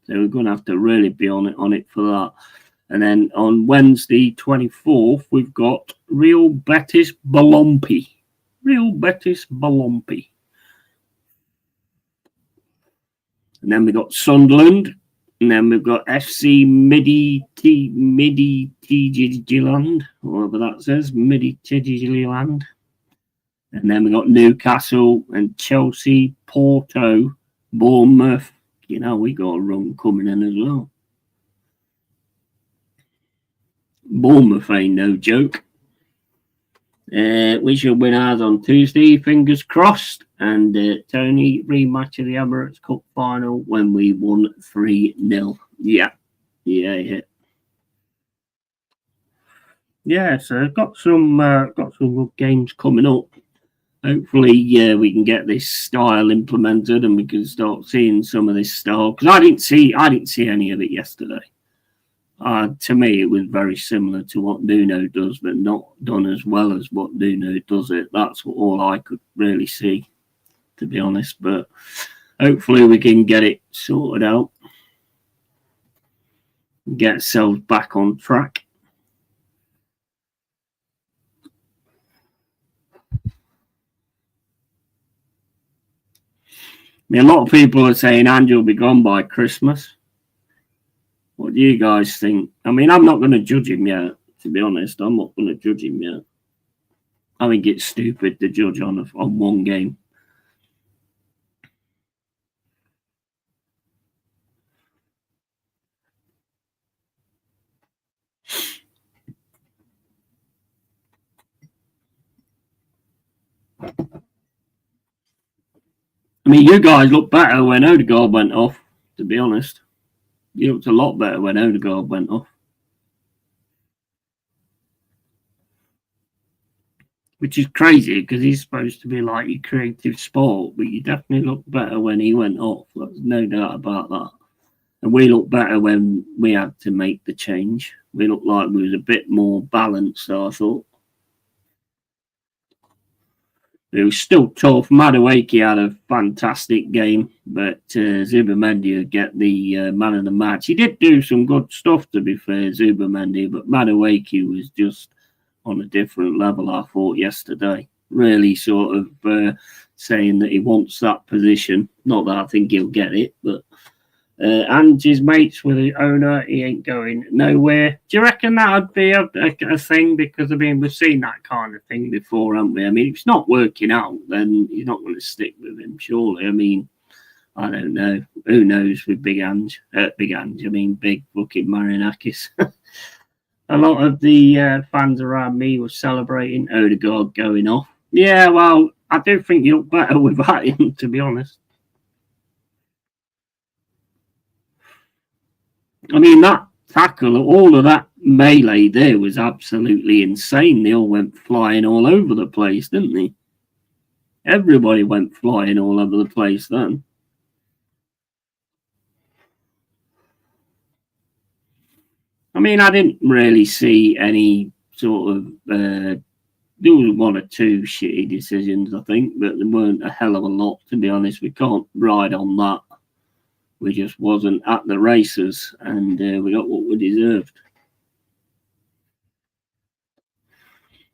So we're going to have to really be on it for that. And then on Wednesday, 24th, we've got Real Betis Balompi. Real Betis Balompi. And then we've got Sunderland. And then we've got FC Midtjylland, whatever that says, Midtjylland. And then we've got Newcastle and Chelsea, Porto, Bournemouth. You know, we got a run coming in as well. Bournemouth ain't no joke. We should win ours on Tuesday, fingers crossed. And Tony, rematch of the Emirates Cup final when we won 3-0. Yeah. Yeah, so got some good games coming up. Hopefully, we can get this style implemented and we can start seeing some of this style. Because I didn't see any of it yesterday. To me, it was very similar to what Nuno does, but not done as well as what Nuno does it. That's all I could really see, to be honest. But hopefully we can get it sorted out. Get ourselves back on track. I mean, a lot of people are saying Ange will be gone by Christmas. What do you guys think? I mean, I'm not going to judge him yet, To be honest, I'm not going to judge him yet. I think it's stupid to judge on one game. I mean, you guys look better when Odegaard went off, to be honest. You looked a lot better when Odegaard went off. Which is crazy because he's supposed to be like your creative sport, but you definitely look better when he went off. There's no doubt about that. And we looked better when we had to make the change. We looked like we was a bit more balanced, I thought. It was still tough. Madueke had a fantastic game, but Zubamendi would get the man of the match. He did do some good stuff, to be fair, Zubamendi, but Madueke was just on a different level, I thought, yesterday. Really sort of saying that he wants that position. Not that I think he'll get it, but and his mates with the owner, he ain't going nowhere. Do you reckon that would be a thing? Because, I mean, we've seen that kind of thing before, haven't we? I mean, if it's not working out, then you're not going to stick with him, surely. I mean, I don't know. Who knows with Big Ange? I mean, big fucking Marinakis. A lot of the fans around me were celebrating Odegaard going off. Yeah, well, I do think you look better without him, to be honest. I mean, that tackle, all of that melee there was absolutely insane. They all went flying all over the place, didn't they? Everybody went flying all over the place then. I mean, I didn't really see any sort of... there was one or two shitty decisions, I think, but there weren't a hell of a lot, to be honest. We can't ride on that. We just wasn't at the races, and we got what we deserved.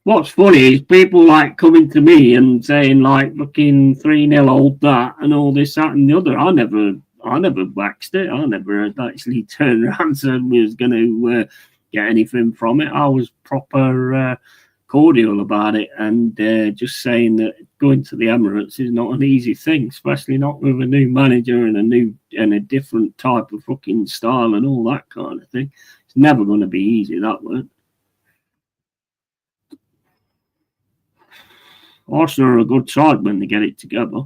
What's funny is people like coming to me and saying like, "Looking 3-0 hold that," and all this, that, and the other. I never waxed it. I never actually turned around and said we was going to get anything from it. I was proper cordial about it, and just saying that going to the Emirates is not an easy thing, especially not with a new manager and a different type of fucking style and all that kind of thing. It's never going to be easy, that word. Arsenal are a good side when they get it together.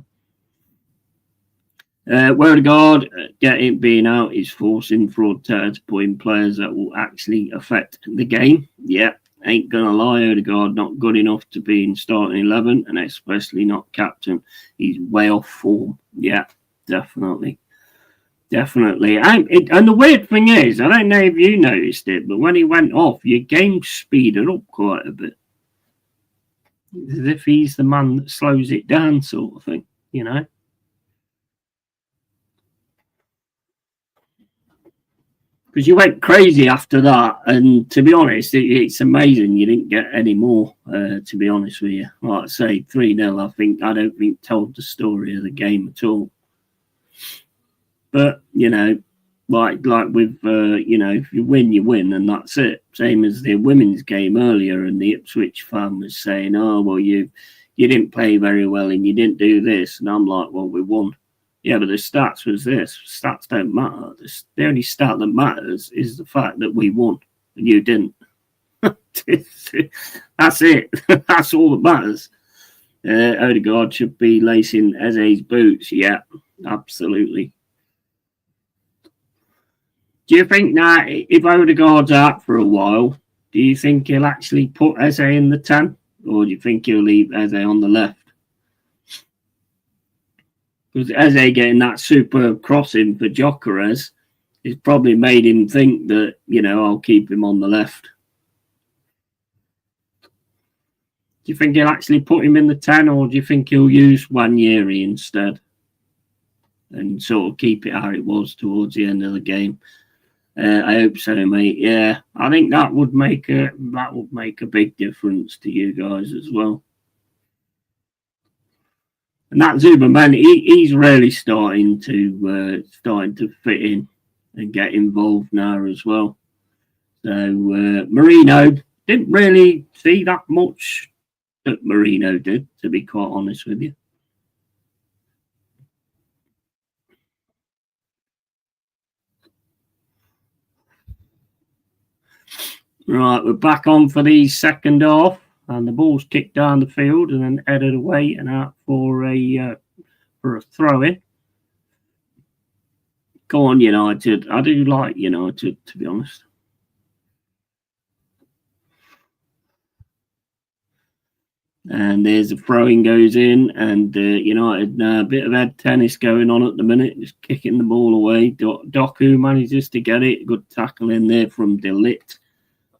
Odegaard getting being out is forcing Fraudterra to put in players that will actually affect the game. Yeah. Ain't gonna lie, Odegaard not good enough to be in starting 11, and especially not captain. He's way off form. Yeah, definitely. And the weird thing is, I don't know if you noticed it, but when he went off, your game speeded up quite a bit. As if he's the man that slows it down, sort of thing, you know? Because you went crazy after that, and to be honest, it's amazing you didn't get any more. To be honest with you, like I say, 3-0. I don't think told the story of the game at all. But you know, like with you know, if you win, and that's it. Same as the women's game earlier, and the Ipswich fan was saying, "Oh well, you didn't play very well, and you didn't do this," and I'm like, "Well, we won." Yeah, but the stats was this. Stats don't matter. The only stat that matters is the fact that we won and you didn't. That's it. That's all that matters. Odegaard should be lacing Eze's boots. Yeah, absolutely. Do you think that if Odegaard's out for a while, do you think he'll actually put Eze in the 10? Or do you think he'll leave Eze on the left? Because Eze getting that super crossing for Gyökeres has probably made him think that, you know, I'll keep him on the left. Do you think he'll actually put him in the 10, or do you think he'll use Nwaneri instead and sort of keep it how it was towards the end of the game? I hope so, mate. Yeah, I think that would make a big difference to you guys as well. And that Zubamendi, he's really starting to fit in and get involved now as well. So Marino, didn't really see that much that Marino did, to be quite honest with you. Right, we're back on for the second half, and the ball's kicked down the field and then headed away and out for a throw-in. Go on, United. I do like United, to be honest. And there's a throwing goes in, and United a bit of head tennis going on at the minute, just kicking the ball away. Doku manages to get it. Good tackle in there from De Ligt.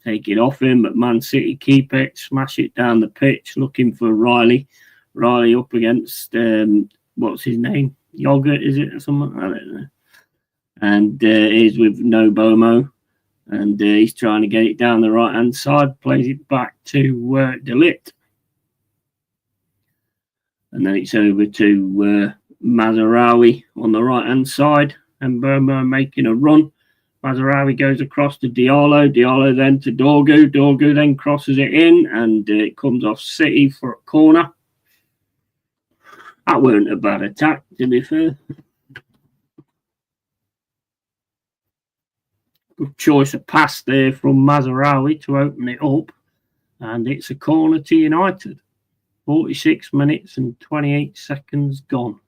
Take it off him, but Man City keep it, smash it down the pitch, looking for Riley. Riley up against, what's his name? Yogurt, is it, or something? I don't know. And he's with Nobomo, and he's trying to get it down the right-hand side, plays it back to De Ligt. And then it's over to Mazraoui on the right-hand side, and Burma making a run. Mazraoui goes across to Diallo. Diallo then to Dorgu. Dorgu then crosses it in, and it comes off City for a corner. That weren't a bad attack, to be fair. Good choice of pass there from Mazraoui to open it up, and it's a corner to United. 46 minutes and 28 seconds gone.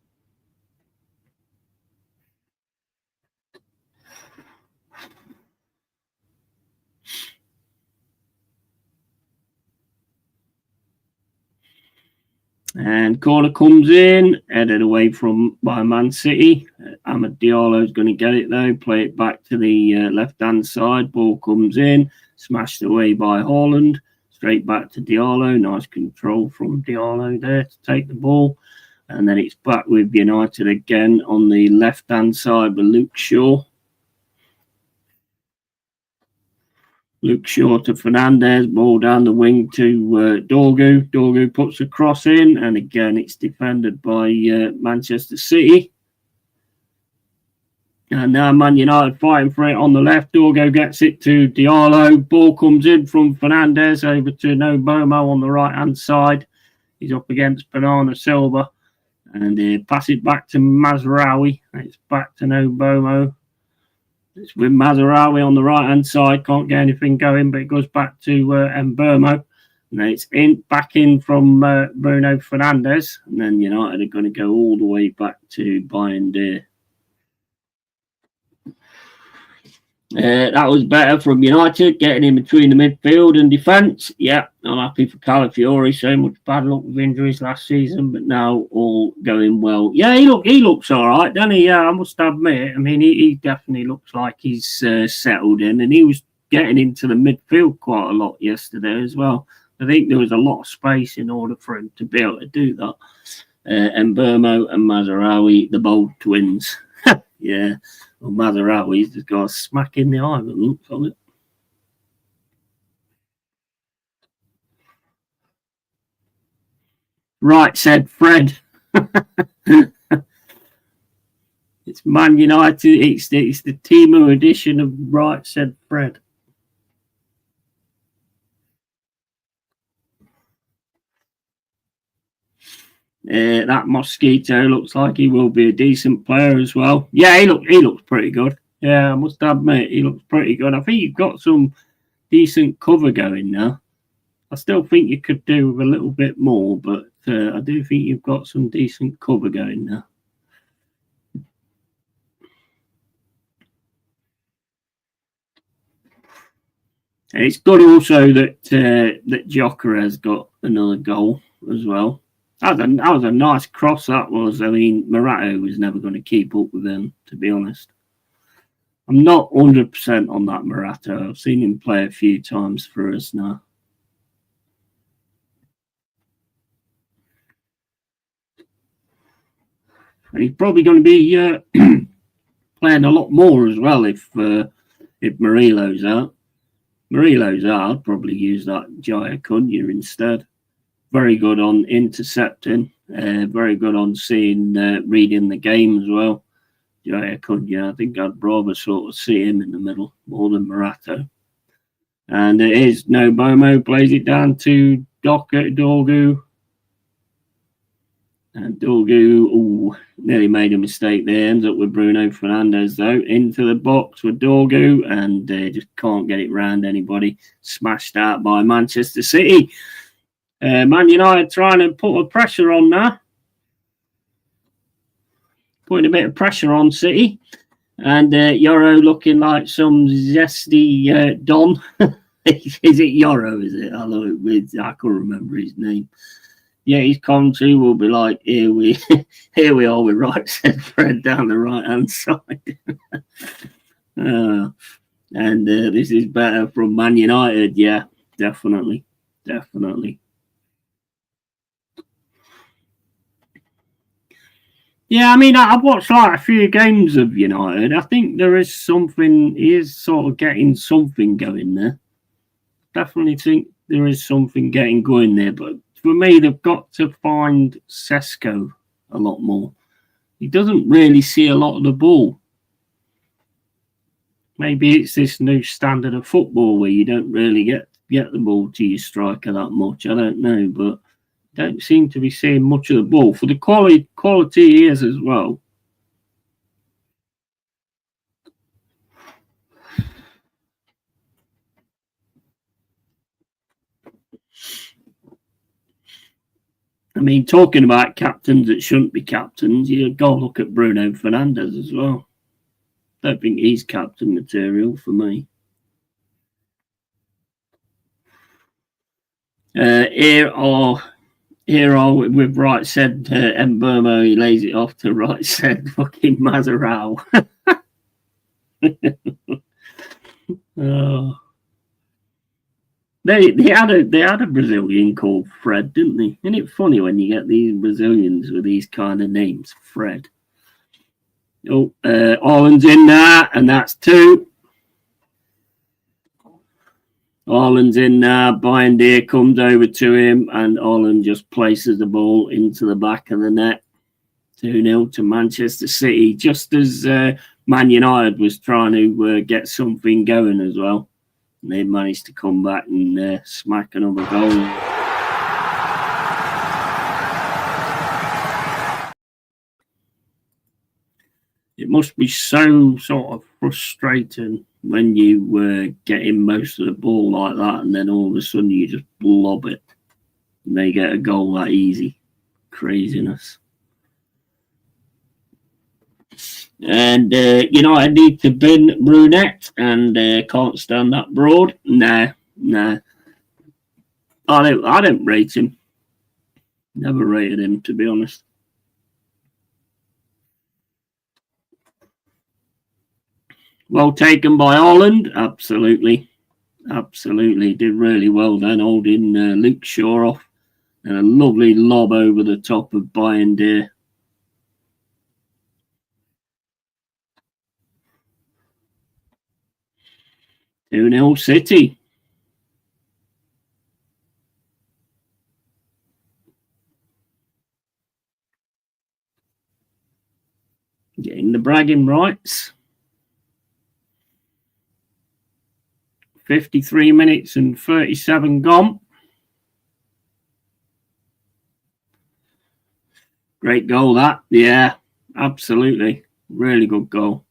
And corner comes in, headed away by Man City. Amad Diallo is going to get it though, play it back to the left-hand side. Ball comes in, smashed away by Haaland. Straight back to Diallo. Nice control from Diallo there to take the ball. And then it's back with United again on the left-hand side with Luke Shaw. Luke Shaw to Fernandez. Ball down the wing to Dorgu. Dorgu puts a cross in. And again, it's defended by Manchester City. And now Man United fighting for it on the left. Dorgu gets it to Diallo. Ball comes in from Fernandez over to Nobomo on the right-hand side. He's up against Bernardo Silva. And he pass it back to Mazraoui. It's back to Nobomo. It's with Mazraoui on the right-hand side. Can't get anything going, but it goes back to Mbeumo. And then it's back in from Bruno Fernandes. And then United are going to go all the way back to Bayern. That was better from United, getting in between the midfield and defence. Yeah, I'm happy for Calafiori. So much bad luck with injuries last season, but now all going well. Yeah, he looks all right, doesn't he? Yeah, I must admit. I mean, he definitely looks like he's settled in, and he was getting into the midfield quite a lot yesterday as well. I think there was a lot of space in order for him to be able to do that. Mbeumo and Mazraoui, the bold twins. Yeah. Well, Mazraoui's just got a smack in the eye that looks on it. Right, said Fred. It's Man United. It's the Timo edition of Right, said Fred. That Mosquito looks like he will be a decent player as well. Yeah, he looks pretty good. Yeah, I must admit, he looks pretty good. I think you've got some decent cover going now. I still think you could do with a little bit more, but I do think you've got some decent cover going now. And it's good also that Joker has got another goal as well. That was a nice cross, that was. I mean, Morata was never going to keep up with him, to be honest. I'm not 100% on that Morata. I've seen him play a few times for us now. And he's probably going to be playing a lot more as well if Murillo's out. Murillo's out, I'd probably use that Jaya Cunha instead. Very good on intercepting. Very good on reading the game as well. Jaya Cunha, I think I'd rather sort of see him in the middle more than Morata. And it is no Bomo, plays it down to Dorgu. And Dorgu, nearly made a mistake there. Ends up with Bruno Fernandes, though, into the box with Dorgu, and just can't get it round anybody. Smashed out by Manchester City. Man United trying to put a pressure on now. Putting a bit of pressure on City. And Yoro looking like some zesty Don. Is it Yoro, is it? I can't remember his name. Yeah, his commentary will be like, here we are with right said Fred down the right hand side. And this is better from Man United. Yeah, definitely. Yeah, I mean, I've watched like a few games of United. I think there is something, he is sort of getting something going there. Definitely think there is something getting going there, but for me, they've got to find Sesko a lot more. He doesn't really see a lot of the ball. Maybe it's this new standard of football where you don't really get the ball to your striker that much. I don't know, but don't seem to be seeing much of the ball. For the quality he is as well. I mean, talking about captains that shouldn't be captains, you go look at Bruno Fernandes as well. Don't think he's captain material for me. Here are with right said Mbermo, he lays it off to right said fucking Mazarao. Oh. They had a Brazilian called Fred, didn't they? Isn't it funny when you get these Brazilians with these kind of names, Fred? Oh, Haaland's in there, and that's 2. Haaland's in there. Bayindir comes over to him, and Haaland just places the ball into the back of the net. 2-0 to Manchester City, just as Man United was trying to get something going as well. And they managed to come back and smack another goal. It must be so sort of frustrating when you were getting most of the ball like that, and then all of a sudden you just blob it and they get a goal that easy. Craziness. And I need to bin Brunette, and can't stand that broad. Nah. I don't rate him. Never rated him, to be honest. Well taken by Haaland, absolutely. Did really well then, holding Luke Shaw off, and a lovely lob over the top of Bayindir. Two-0 City. Getting the bragging rights. 53 minutes and 37 gone. Great goal, that. Yeah, absolutely. Really good goal.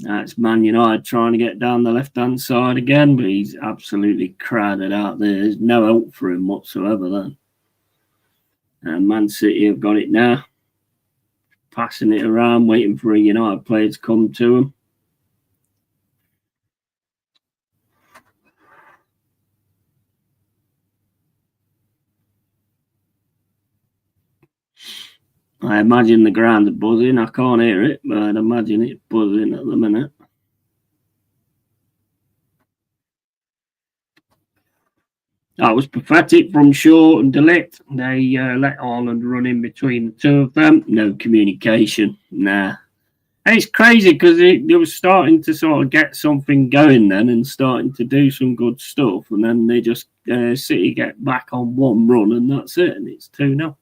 That's Man United trying to get down the left-hand side again, but he's absolutely crowded out there. There's no help for him whatsoever then. And Man City have got it now. Passing it around, waiting for a United player to come to him. I imagine the ground's buzzing. I can't hear it, but I'd imagine it's buzzing at the minute. That was pathetic from Shaw and De Ligt. They let Haaland run in between the two of them. No communication. Nah. And it's crazy because they were starting to sort of get something going then and starting to do some good stuff. And then they just, City get back on one run and that's it. And it's 2-0.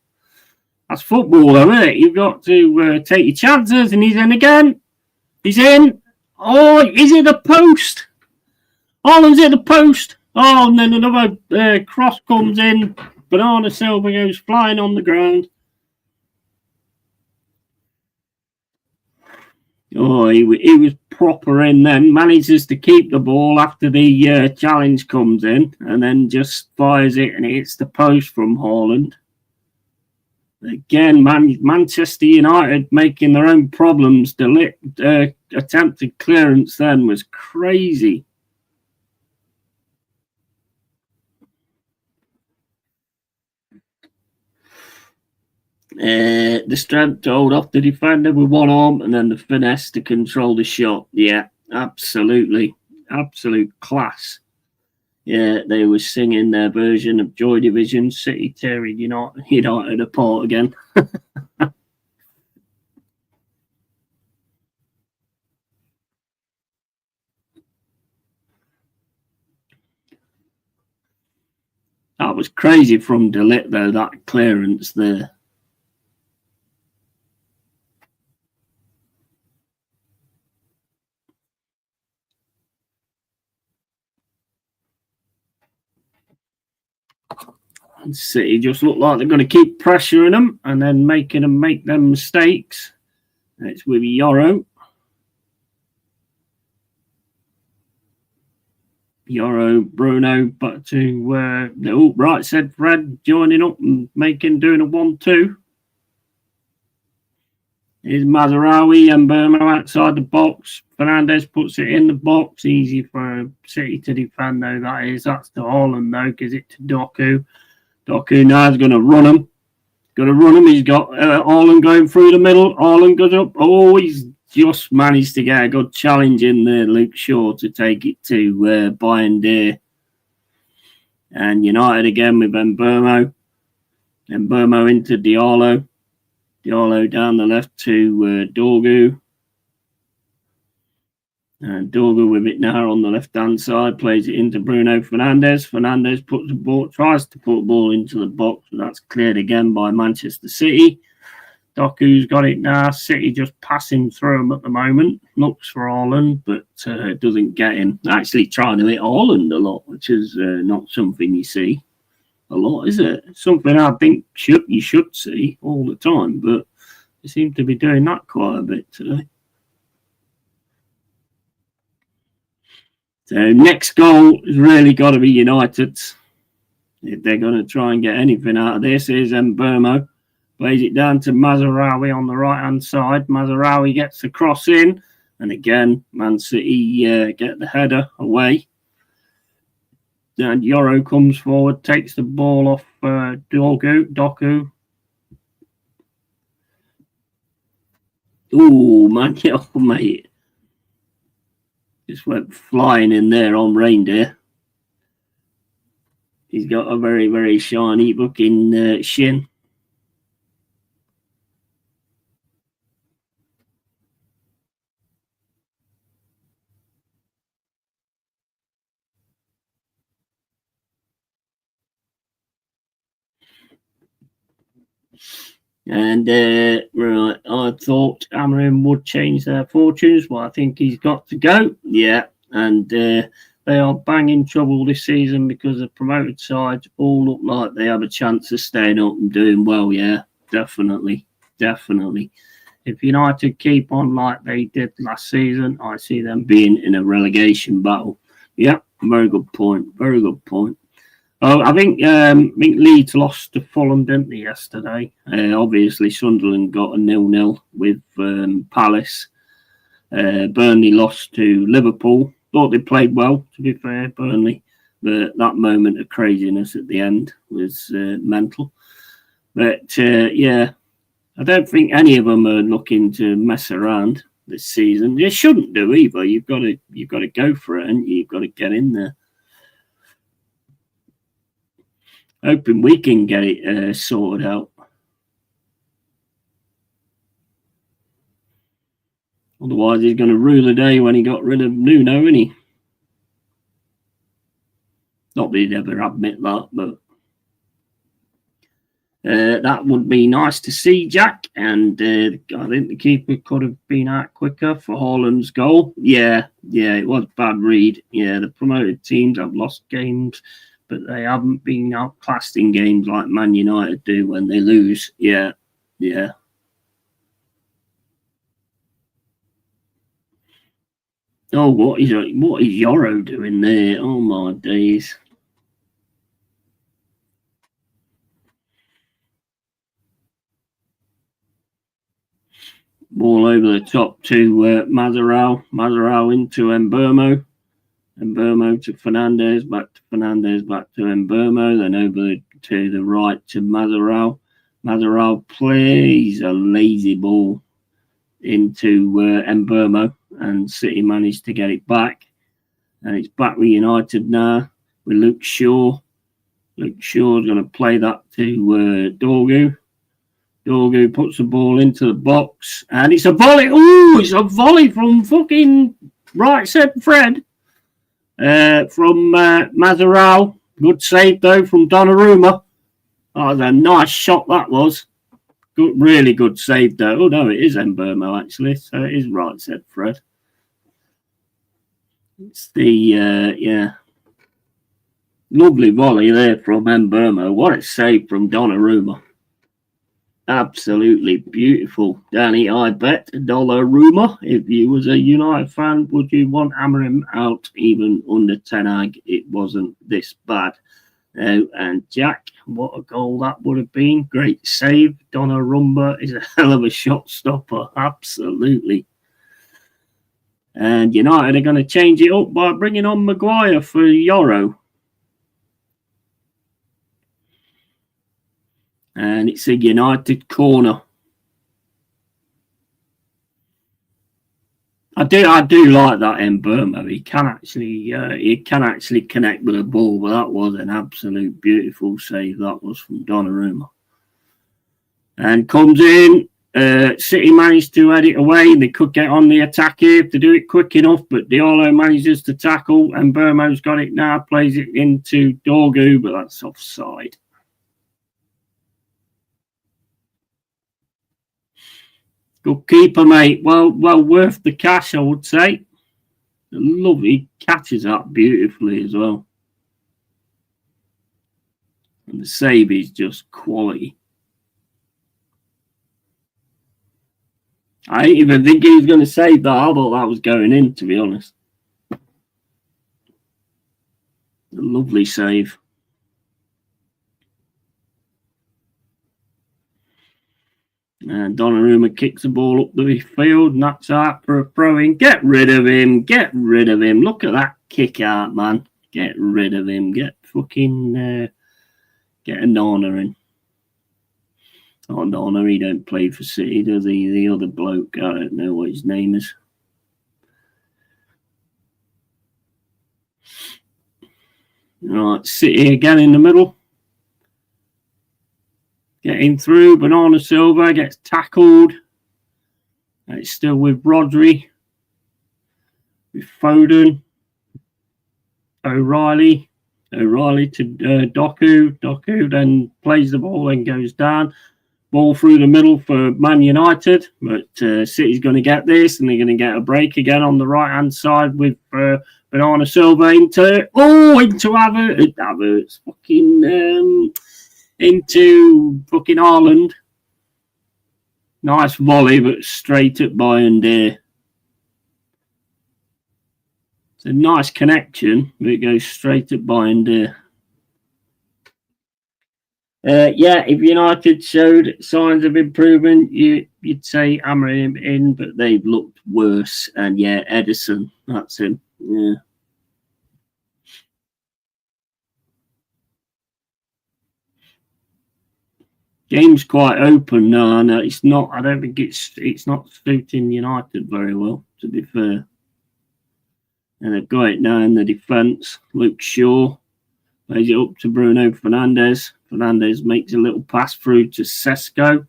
That's football, though, isn't it? You've got to take your chances, and he's in again. He's in. Oh, is it the post? Haaland's at the post. Oh, and then another cross comes in. Bernardo Silva goes flying on the ground. Oh, he was proper in then. Manages to keep the ball after the challenge comes in, and then just fires it and it hits the post from Haaland. Again, Manchester United making their own problems. The attempted clearance then was crazy. The strength to hold off the defender with one arm and then the finesse to control the shot. Yeah, absolutely. Absolute class. Yeah, they were singing their version of Joy Division, City tearing United apart again. That was crazy from De Ligt, though, that clearance there. And City just look like they're going to keep pressuring them and then making them make them mistakes. It's with Yoro. Bruno, but to right said Fred joining up and doing a 1-2. Is Mazraoui and Burma outside the box. Fernandez puts it in the box. Easy for City to defend, though. That's to Haaland, though. Gives it to Doku. Doku now is going to run him. He's got Haaland going through the middle. Haaland goes up. Oh, he's just managed to get a good challenge in there, Luke Shaw, to take it to Bayern Deer. And United again with Mbeumo. Mbeumo into Diallo. Diallo down the left to Dorgu. And Dorgu with it now on the left-hand side, plays it into Bruno Fernandes. Fernandes tries to put the ball into the box, but that's cleared again by Manchester City. Doku's got it now. City just passing through him at the moment. Looks for Haaland, but doesn't get him. Actually trying to hit Haaland a lot, which is not something you see a lot, is it? Something I think you should see all the time, but they seem to be doing that quite a bit today. So next goal has really got to be United's. If they're going to try and get anything out of this, is Mbeumo. Plays it down to Mazraoui on the right-hand side. Mazraoui gets the cross in. And again, Man City get the header away. And Yoro comes forward, takes the ball off Doku. Ooh, man, oh, mate. Just went flying in there on Reindeer. He's got a very, very shiny looking shin. And right, I thought Amorim would change their fortunes, but I think he's got to go. Yeah, and they are banging trouble this season because the promoted sides all look like they have a chance of staying up and doing well. Yeah, definitely. If United keep on like they did last season, I see them being in a relegation battle. Yeah, very good point. Oh, I think Leeds lost to Fulham, didn't they, yesterday? Obviously, Sunderland got a 0-0 with Palace. Burnley lost to Liverpool. Thought they played well, to be fair, Burnley. But that moment of craziness at the end was mental. But, yeah, I don't think any of them are looking to mess around this season. They shouldn't do either. You've got to go for it, and you've got to get in there. Hoping we can get it sorted out. Otherwise, he's going to rue the day when he got rid of Nuno, isn't he? Not that he'd ever admit that, but That would be nice to see, Jack. And I think the keeper could have been out quicker for Haaland's goal. Yeah, it was a bad read. Yeah, the promoted teams have lost games, but they haven't been outclassed in games like Man United do when they lose. Yeah. Oh, what is Yoro doing there? Oh my days! Ball over the top to Mazaral. Mazaral into Mbermo. Mbermo to Fernandez. Back to Fernandez. Back to Mbermo. Then over to the right to Mazaral. Mazaral plays a lazy ball into Mbermo, and City managed to get it back. And it's back with United now with Luke Shaw. Luke Shaw's going to play that to Dorgu. Dorgu puts the ball into the box, and it's a volley. Oh, it's a volley from fucking right said Fred. From Mazaral. Good save, though, from Donnarumma. That was a nice shot, that was. Good, really good save, though. Oh, no, it is Mbermo, actually. So it is right said Fred. It's the, lovely volley there from Mbermo. What a save from Donnarumma. Absolutely beautiful. Danny, I bet Donnarumma. If you was a United fan, would you want Amorim out even under Ten Hag? It wasn't this bad. And Jack, what a goal that would have been. Great save. Donnarumma is a hell of a shot stopper. Absolutely. And United are going to change it up by bringing on Maguire for Yoro. And it's a United corner. I do like that Mbermo. He can actually connect with the ball, but that was an absolute beautiful save. That was from Donnarumma. And comes in. City managed to head it away. They could get on the attack here to do it quick enough, but Diallo manages to tackle, and Mbermo's got it now. Plays it into Dorgu, but that's offside. Good keeper, mate. Well worth the cash, I would say. Lovely, catches that beautifully as well. And the save is just quality. I didn't even think he was going to save that. I thought that was going in, to be honest. A lovely save. And Donnarumma kicks the ball up the field, and that's out for a throw-in. Get rid of him. Get rid of him. Look at that kick out, man. Get rid of him. Get fucking... get a Nana in. Oh, Nana, he don't play for City, does he? The other bloke, I don't know what his name is. Right, City again in the middle. Getting through, Bernardo Silva gets tackled. It's still with Rodri. With Foden. O'Reilly to Doku. Doku then plays the ball and goes down. Ball through the middle for Man United. But City's going to get this, and they're going to get a break again on the right-hand side with Bernardo Silva into Havertz. Havertz fucking... into fucking Haaland. Nice volley, but straight at Bayern. It's a nice connection, but it goes straight at Bayern. If United showed signs of improvement, you'd say Amorim in, but they've looked worse. And Edison, that's him. Yeah. Game's quite open now. No, it's not. I don't think it's not suiting United very well, to be fair. And they've got it now in the defence. Luke Shaw plays it up to Bruno Fernandes. Fernandes makes a little pass through to Sesko.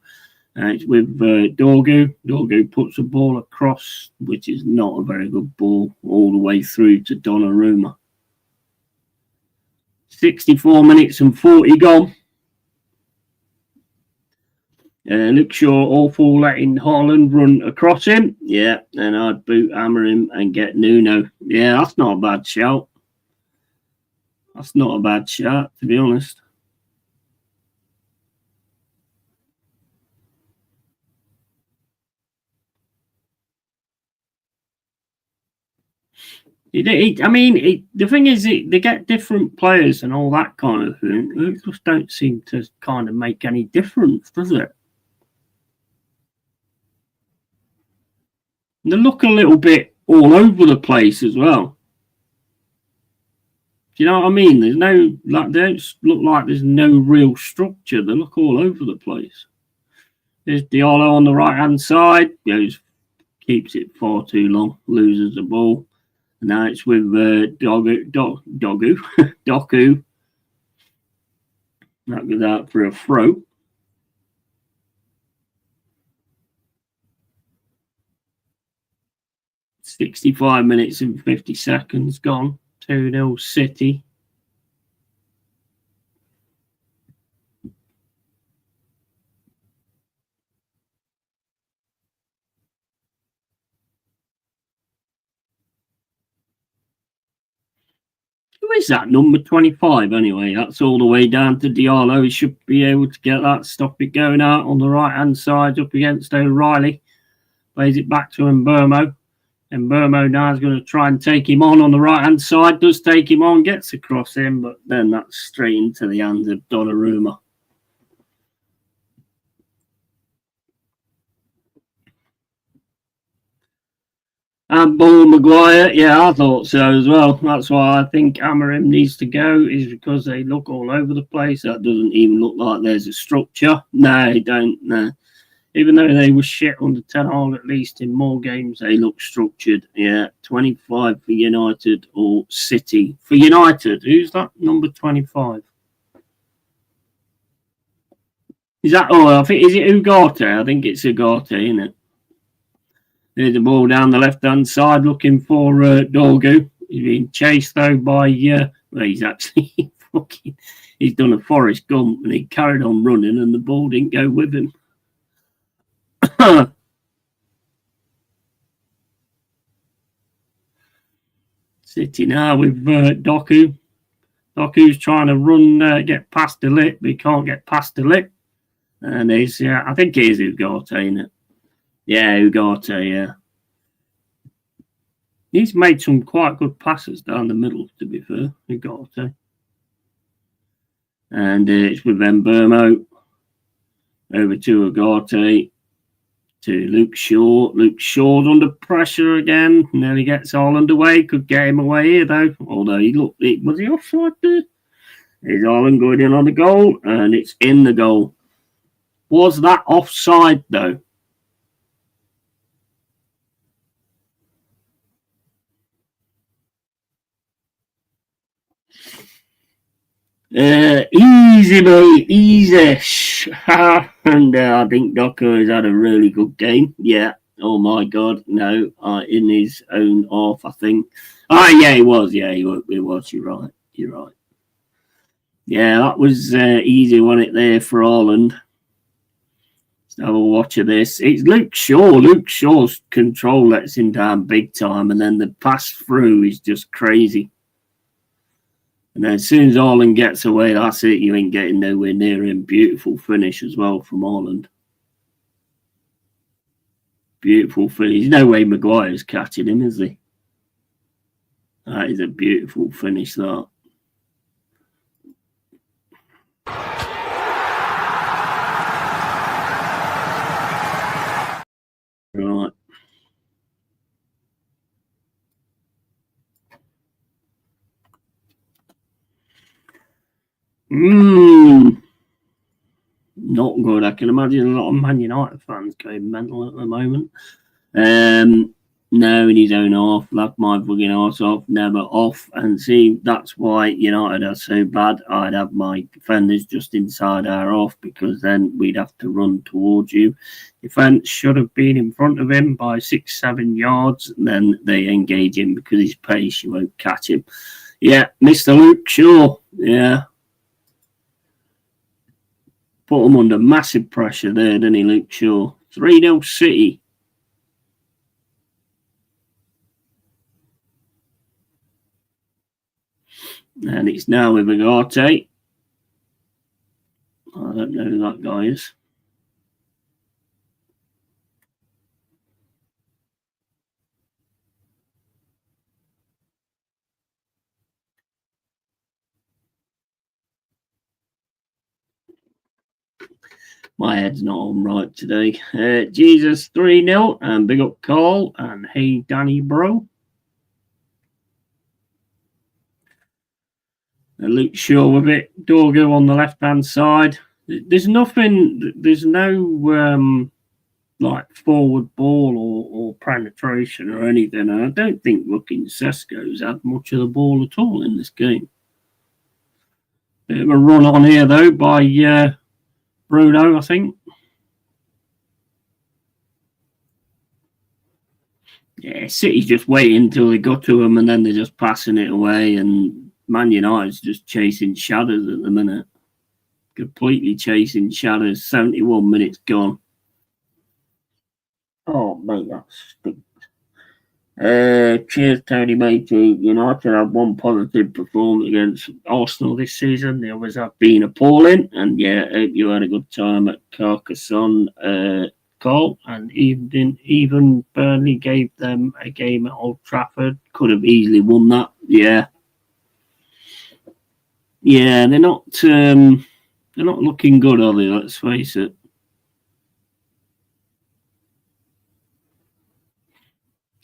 It's with Dorgu. Dorgu puts a ball across, which is not a very good ball, all the way through to Donnarumma. 64 minutes and 40 gone. Luke Shaw awful letting Haaland run across him. Yeah, and I'd boot hammer him and get Nuno. Yeah, that's not a bad shout. That's not a bad shout, to be honest. The thing is, they get different players and all that kind of thing. It just don't seem to kind of make any difference, does it? They look a little bit all over the place as well. Do you know what I mean? There's no, like, they don't look like there's no real structure. They look all over the place. There's Diallo on the right hand side, keeps it far too long, loses the ball. And now it's with Doku. That goes out for a throw. $65 minutes and 50 seconds gone. 2-0 City. Who is that? Number 25 anyway. That's all the way down to Diallo. He should be able to get that, stop it going out on the right hand side up against O'Reilly. Plays it back to Mbeumo. And Mbeumo now is going to try and take him on the right hand side. Does take him on, gets across him, but then that's straight into the hands of Donnarumma. And Ball Maguire, yeah, I thought so as well. That's why I think Amorim needs to go, is because they look all over the place. That doesn't even look like there's a structure. No, they don't. No. Even though they were shit under Ten Hag, at least in more games, they look structured. Yeah, 25 for United or City. For United, who's that number 25? Is that, I think, is it Ugarte? I think it's Ugarte, isn't it? There's the ball down the left-hand side looking for Dorgu. He's being chased, though, by... he's actually he's done a Forrest Gump and he carried on running and the ball didn't go with him. City now with Doku. Doku's trying to run, get past the lip, but he can't get past the lip. And he's, I think it is Ugarte, isn't it? Yeah, Ugarte, yeah. He's made some quite good passes down the middle, to be fair, Ugarte. And it's with Mbeumo. Over to Ugarte. To Luke Shaw. Luke Shaw's under pressure again. Nearly gets Haaland away. Could get him away here, though. Although was he offside there? There's Haaland going in on the goal, and it's in the goal. Was that offside, though? Easy, mate. Easy. And I think Doku has had a really good game. Yeah. Oh, my God. No. In his own half, I think. Yeah, he was. Yeah, he was. You're right. You're right. Yeah, that was easy, wasn't it, there for Haaland? Let's have a watch of this. It's Luke Shaw. Luke Shaw's control lets him down big time, and then the pass through is just crazy. And then as soon as Haaland gets away, that's it. You ain't getting nowhere near him. Beautiful finish as well from Haaland. Beautiful finish. There's no way Maguire's catching him, is he? That is a beautiful finish, that. Right. Not good. I can imagine a lot of Man United fans going mental at the moment. No, in his own half, laughed my fucking arse off, never off. And see, that's why United are so bad. I'd have my defenders just inside our half, because then we'd have to run towards you. Defence should have been in front of him by 6-7 yards. Then they engage him because his pace, you won't catch him. Yeah, Mr. Luke Shaw. Yeah. put them under massive pressure there, didn't he, Luke Shaw? 3-0 City. And it's now with Agate. I don't know who that guy is. My head's not on right today. Jesus 3-0 and big up Carl and hey Danny bro. And Luke Shaw with it. Dorgo on the left hand side. There's nothing. There's no like forward ball or penetration or anything. And I don't think looking Sesko's had much of the ball at all in this game. Bit of a run on here though by Bruno, I think. Yeah, City's just waiting until they got to him and then they're just passing it away. And Man United's just chasing shadows at the minute. Completely chasing shadows. 71 minutes gone. Oh, mate, that stinks. Cheers, Tony Matey. United had one positive performance against Arsenal this season. The others have been appalling. And yeah, hope you had a good time at Carcassonne, Carl. And even Burnley gave them a game at Old Trafford. Could have easily won that. Yeah. Yeah, they're not looking good, are they? Let's face it.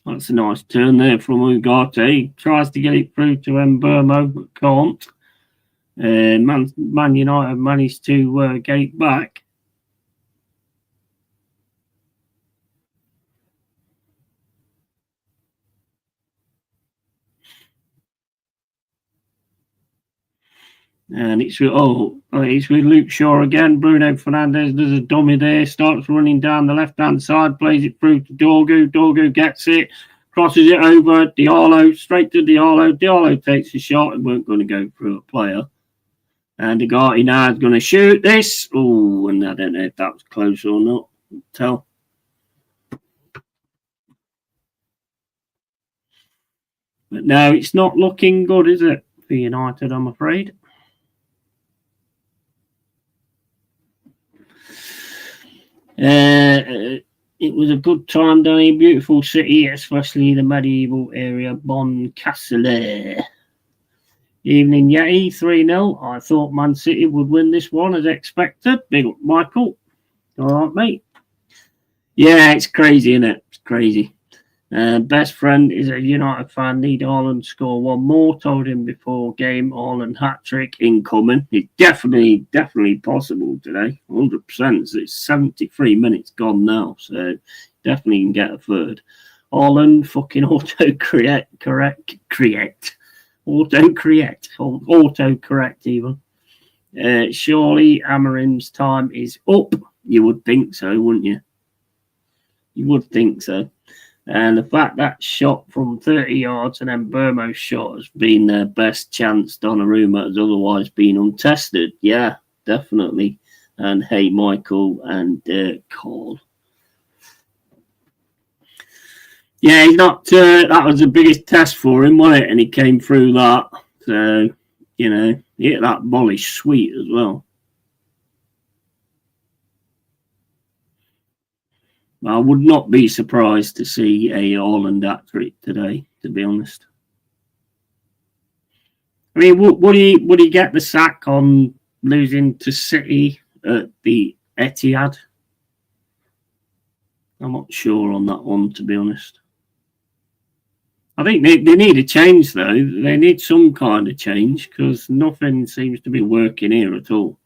That's a nice turn there from Ugarte. He tries to get it through to Mbermo, but can't. Man United managed to get it back. And it's with Luke Shaw again. Bruno Fernandes does a dummy there, starts running down the left-hand side, plays it through to Dorgu. Dorgu gets it, crosses it over. Diallo, straight to Diallo. Diallo takes a shot. It weren't going to go through a player. And the guy now is going to shoot this. Oh, and I don't know if that was close or not. Tell. But no, it's not looking good, is it, for United, I'm afraid. It was a good time down here. Beautiful city, especially the medieval area, Boncastle. Evening Yeti, 3-0. I thought Man City would win this one as expected. Big up, Michael. All right, mate. Yeah, it's crazy, isn't it? It's crazy. Best friend is a United fan. Need Haaland score one more. Told him before game, Haaland hat-trick incoming. It's definitely possible today. 100%. So it's 73 minutes gone now. So definitely can get a third. Haaland fucking autocorrect even. Surely Amarim's time is up. You would think so, wouldn't you? You would think so. And the fact that shot from 30 yards and then Burmo's shot has been their best chance. Donnarumma has otherwise been untested. Yeah, definitely. And hey, Michael and Cole. Yeah, he's not. That was the biggest test for him, wasn't it? And he came through that. So, he hit that volley sweet as well. I would not be surprised to see a Haaland hat-trick today, to be honest. I mean, would he get the sack on losing to City at the Etihad? I'm not sure on that one, to be honest. I think they need a change, though. They need some kind of change because nothing seems to be working here at all.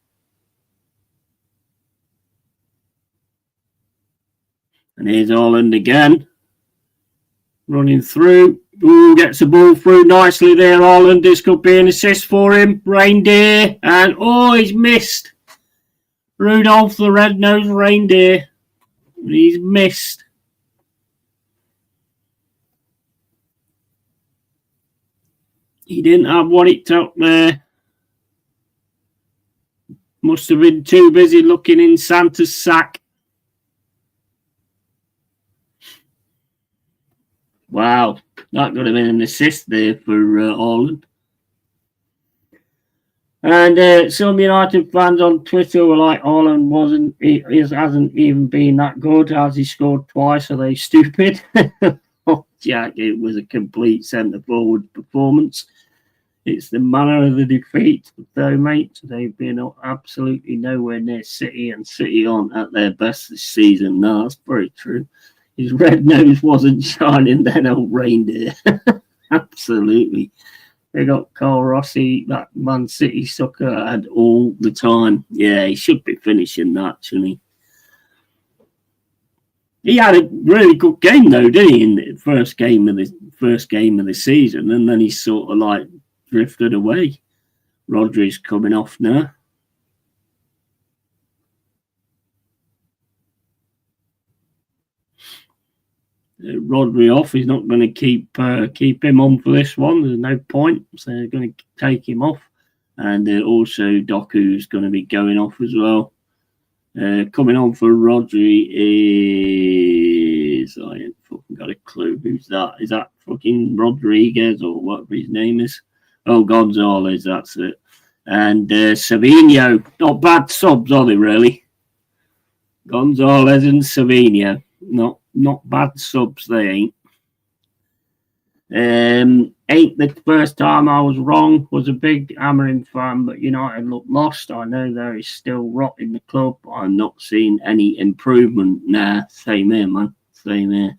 And here's Haaland again. Running through. Ooh, gets the ball through nicely there, Haaland. This could be an assist for him. Reindeer. And, he's missed. Rudolph the red-nosed reindeer. He's missed. He didn't have what it took there. Must have been too busy looking in Santa's sack. Wow, that could have been an assist there for Haaland. And some United fans on Twitter were like, Haaland hasn't even been that good. Has he scored twice? Are they stupid? Oh, Jack, it was a complete centre-forward performance. It's the manner of the defeat, though, mate. They've been absolutely nowhere near City, and City aren't at their best this season. No, that's very true. His red nose wasn't shining then, old reindeer. Absolutely. They got Carl Rossi, that Man City sucker, had all the time. Yeah, he should be finishing that, shouldn't he? He had a really good game though, didn't he? In the first game of the season, and then he sort of like drifted away. Rodri's coming off now. Rodri off. He's not going to keep him on for this one. There's no point. So they're going to take him off. And also Doku's going to be going off as well. Coming on for Rodri is... I ain't fucking got a clue. Who's that? Is that fucking Rodriguez or whatever his name is? Oh, Gonzalez, that's it. And Savinho. Not bad subs, are they, really? Gonzalez and Savinho. Not bad subs, they ain't. Ain't the first time I was wrong. Was a big Amorim fan, but United looked lost. I know there is still rot in the club. I'm not seeing any improvement. Nah, same here, man. Same here.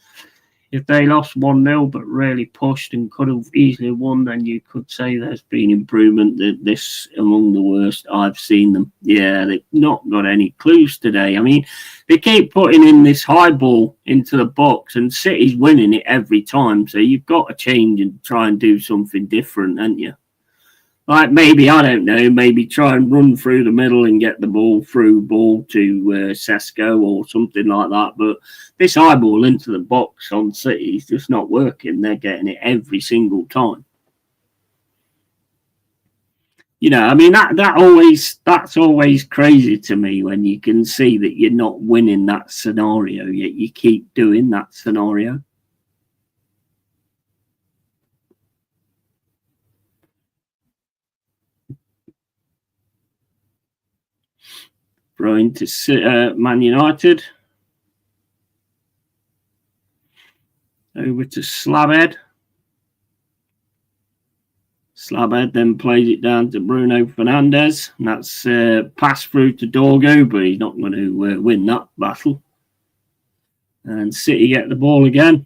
If they lost 1-0 but really pushed and could have easily won, then you could say there's been improvement. This among the worst I've seen them. Yeah, they've not got any clues today. I mean, they keep putting in this high ball into the box and City's winning it every time. So you've got to change and try and do something different, haven't you? Like maybe, I don't know, maybe try and run through the middle and get the ball to Sesko or something like that. But this high ball into the box on City is just not working. They're getting it every single time. I mean, that's always crazy to me when you can see that you're not winning that scenario, yet you keep doing that scenario. Throw to Man United. Over to Slabhead. Slabhead then plays it down to Bruno Fernandes. And that's passed through to Dorgo, but he's not going to win that battle. And City get the ball again.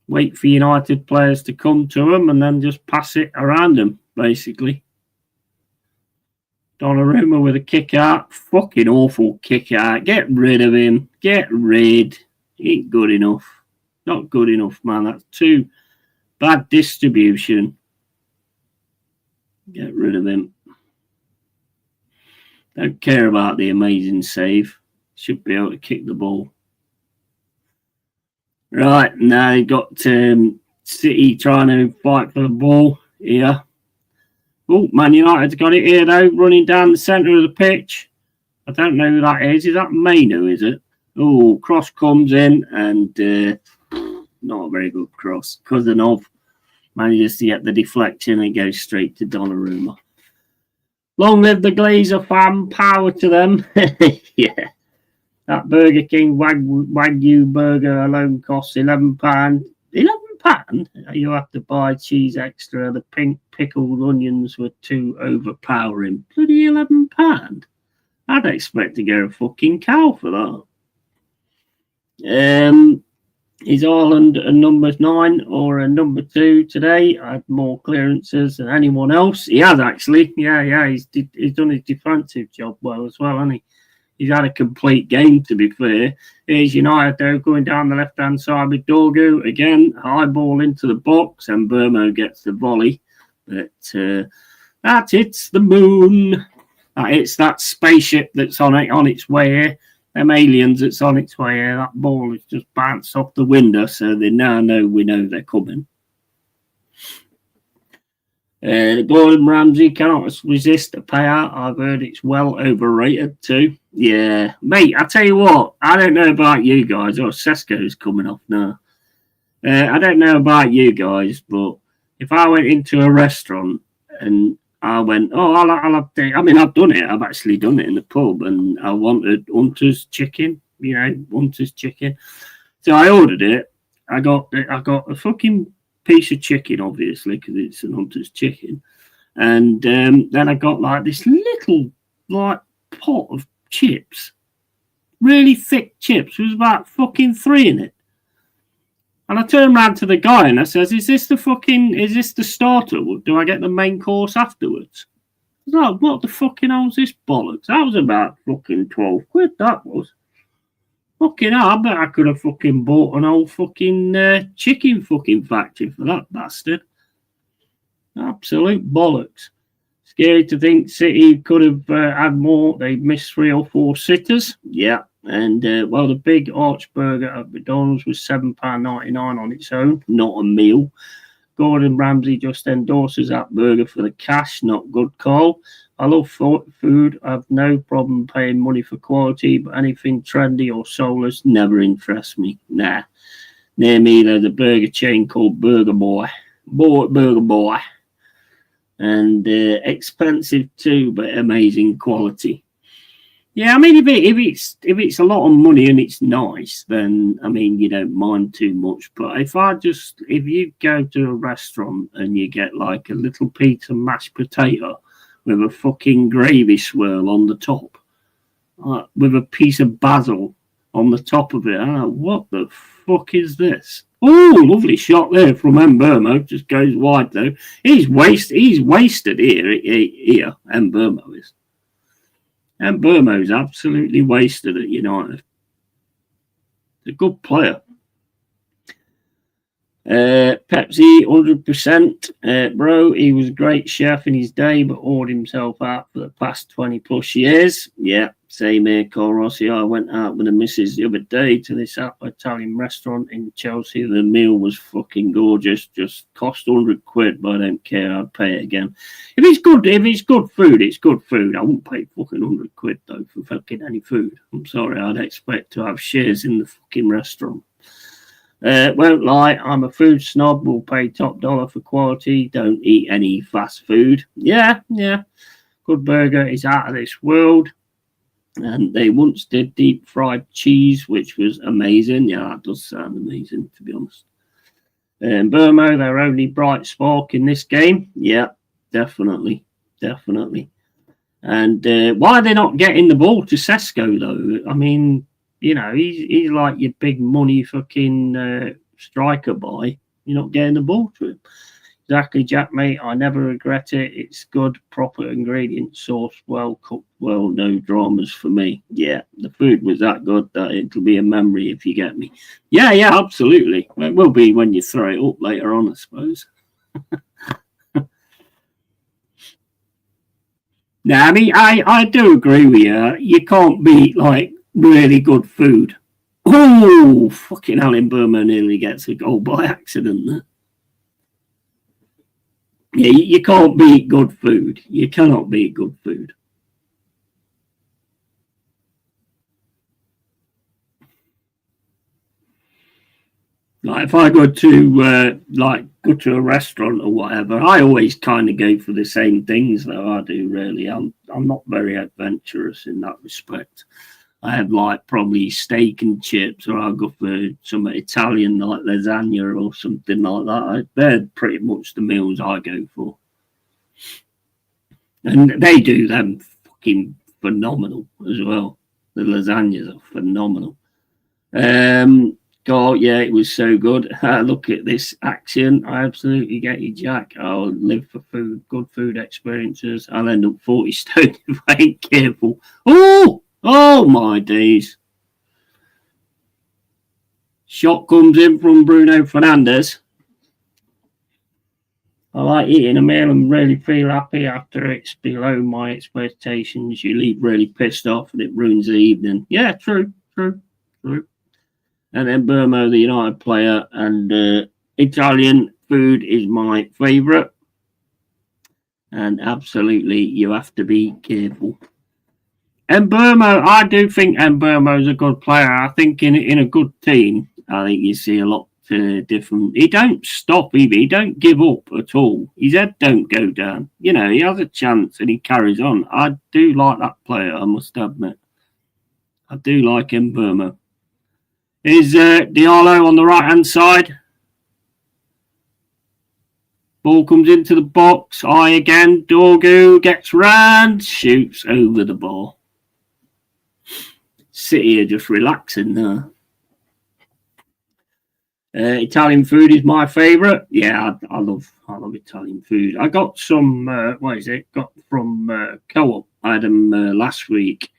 Wait for United players to come to them and then just pass it around them, basically. Donnarumma with a kick out. Fucking awful kick out. Get rid of him. Get rid. He ain't good enough. Not good enough, man. That's too bad distribution. Get rid of him. Don't care about the amazing save. Should be able to kick the ball. Right, now you've got City trying to fight for the ball here. Oh, Man United's got it here, though, running down the centre of the pitch. I don't know who that is. Is that Mainu, is it? Oh, cross comes in, and not a very good cross. Cousinov manages to get the deflection and it goes straight to Donnarumma. Long live the Glazer fan. Power to them. Yeah. That Burger King Wagyu burger alone costs £11. £11? You have to buy cheese extra. The pink pickled onions were too overpowering. Bloody £11? I'd expect to get a fucking cow for that. Is Haaland a number 9 or a number 2 today? I had more clearances than anyone else. He has actually. Yeah. He's done his defensive job well as well, hasn't he? He's had a complete game, to be fair. Here's United, though, going down the left-hand side with Dorgu. Again, high ball into the box, and Burmo gets the volley. But that hits the moon. It's that spaceship that's on its way here. Them aliens that's on its way here. That ball is just bounced off the window, so they now know we know they're coming. Gordon Ramsay cannot resist a payout. I've heard it's well overrated too. Yeah, mate, I tell you what, I don't know about you guys. Oh, Sesko's coming off now. I don't know about you guys, but if I went into a restaurant and I went, oh, I'll have to, I mean, I've done it. I've actually done it in the pub, and I wanted Hunter's chicken. You know, Hunter's chicken. So I ordered it. I got a fucking piece of chicken, obviously, because it's an Hunter's chicken. And then I got like this little like pot of chips, really thick chips. There was about fucking 3 in it. And I turned around to the guy and I says, is this the starter? Do I get the main course afterwards? I was like, what the fucking hell's this bollocks? That was about fucking 12 quid, that was. Fucking hell, I bet I could have fucking bought an old fucking chicken fucking factory for that bastard. Absolute bollocks. Scary to think City could have had more. They missed 3 or 4 sitters. Yeah. And, well, the big arch burger at McDonald's was £7.99 on its own, not a meal. Gordon Ramsay just endorses that burger for the cash, not good, Carl. I love food. I have no problem paying money for quality, but anything trendy or soulless never interests me. Nah. Near me, there's a burger chain called Burger Boy. Burger Boy. And expensive too, but amazing quality. Yeah, I mean, if it's a lot of money and it's nice, then I mean you don't mind too much. But if you go to a restaurant and you get like a little piece of mashed potato with a fucking gravy swirl on the top, with a piece of basil on the top of it, I don't know, what the fuck is this? Oh, lovely shot there from Mbermo. Just goes wide though. He's wasted here. Mbermo is. And Burmo's absolutely wasted at United. He's a good player. Pepsi, 100%. Bro, he was a great chef in his day, but awed himself out for the past 20 plus years. Yeah, same here, Carl Rossi. I went out with the missus the other day to this Italian restaurant in Chelsea. The meal was fucking gorgeous. Just cost 100 quid, but I don't care. I'd pay it again. If it's good food, it's good food. I wouldn't pay fucking 100 quid, though, for fucking any food. I'm sorry, I'd expect to have shares in the fucking restaurant. Won't lie, I'm a food snob. Will pay top dollar for quality. Don't eat any fast food. Yeah. Good burger is out of this world. And they once did deep fried cheese, which was amazing. Yeah, that does sound amazing, to be honest. And Burmo, their only bright spark in this game. Yeah, definitely. And why are they not getting the ball to Sesko, though? I mean, you know, he's like your big money fucking striker boy. You're not getting the ball to him. Exactly, Jack, mate. I never regret it. It's good, proper ingredient sauce, well cooked, well, no dramas for me. Yeah, the food was that good that it'll be a memory if you get me. Yeah, absolutely. It will be when you throw it up later on, I suppose. No, I mean, I do agree with you. You can't beat, like, really good food. Oh, fucking Alan Burma nearly gets a goal by accident there. Yeah, you can't beat good food. You cannot beat good food. Like if I go to a restaurant or whatever, I always kind of go for the same things though. I do really. I'm not very adventurous in that respect. I have like probably steak and chips, or I'll go for some Italian like lasagna or something like that. They're pretty much the meals I go for. And they do them fucking phenomenal as well. The lasagnas are phenomenal. God, yeah, it was so good. Look at this action. I absolutely get you, Jack. I'll live for food, good food experiences. I'll end up 40 stone if I ain't careful. Oh, my days. Shot comes in from Bruno Fernandes. I like eating a meal and really feel happy after it's below my expectations. You leave really pissed off and it ruins the evening. Yeah, true. And then Burmo, the United player, and Italian food is my favourite. And absolutely, you have to be careful. Mburmo, I do think Mburmo's a good player. I think in a good team, I think you see a lot different. He don't stop either. He don't give up at all. His head don't go down. You know, he has a chance and he carries on. I do like that player, I must admit. I do like Mburmo. Is Diallo on the right-hand side? Ball comes into the box. High again. Dorgu gets round. Shoots over the ball. City are just relaxing there. Italian food is my favourite. Yeah, I love Italian food. I got some. Got from Co-op. I had them last week.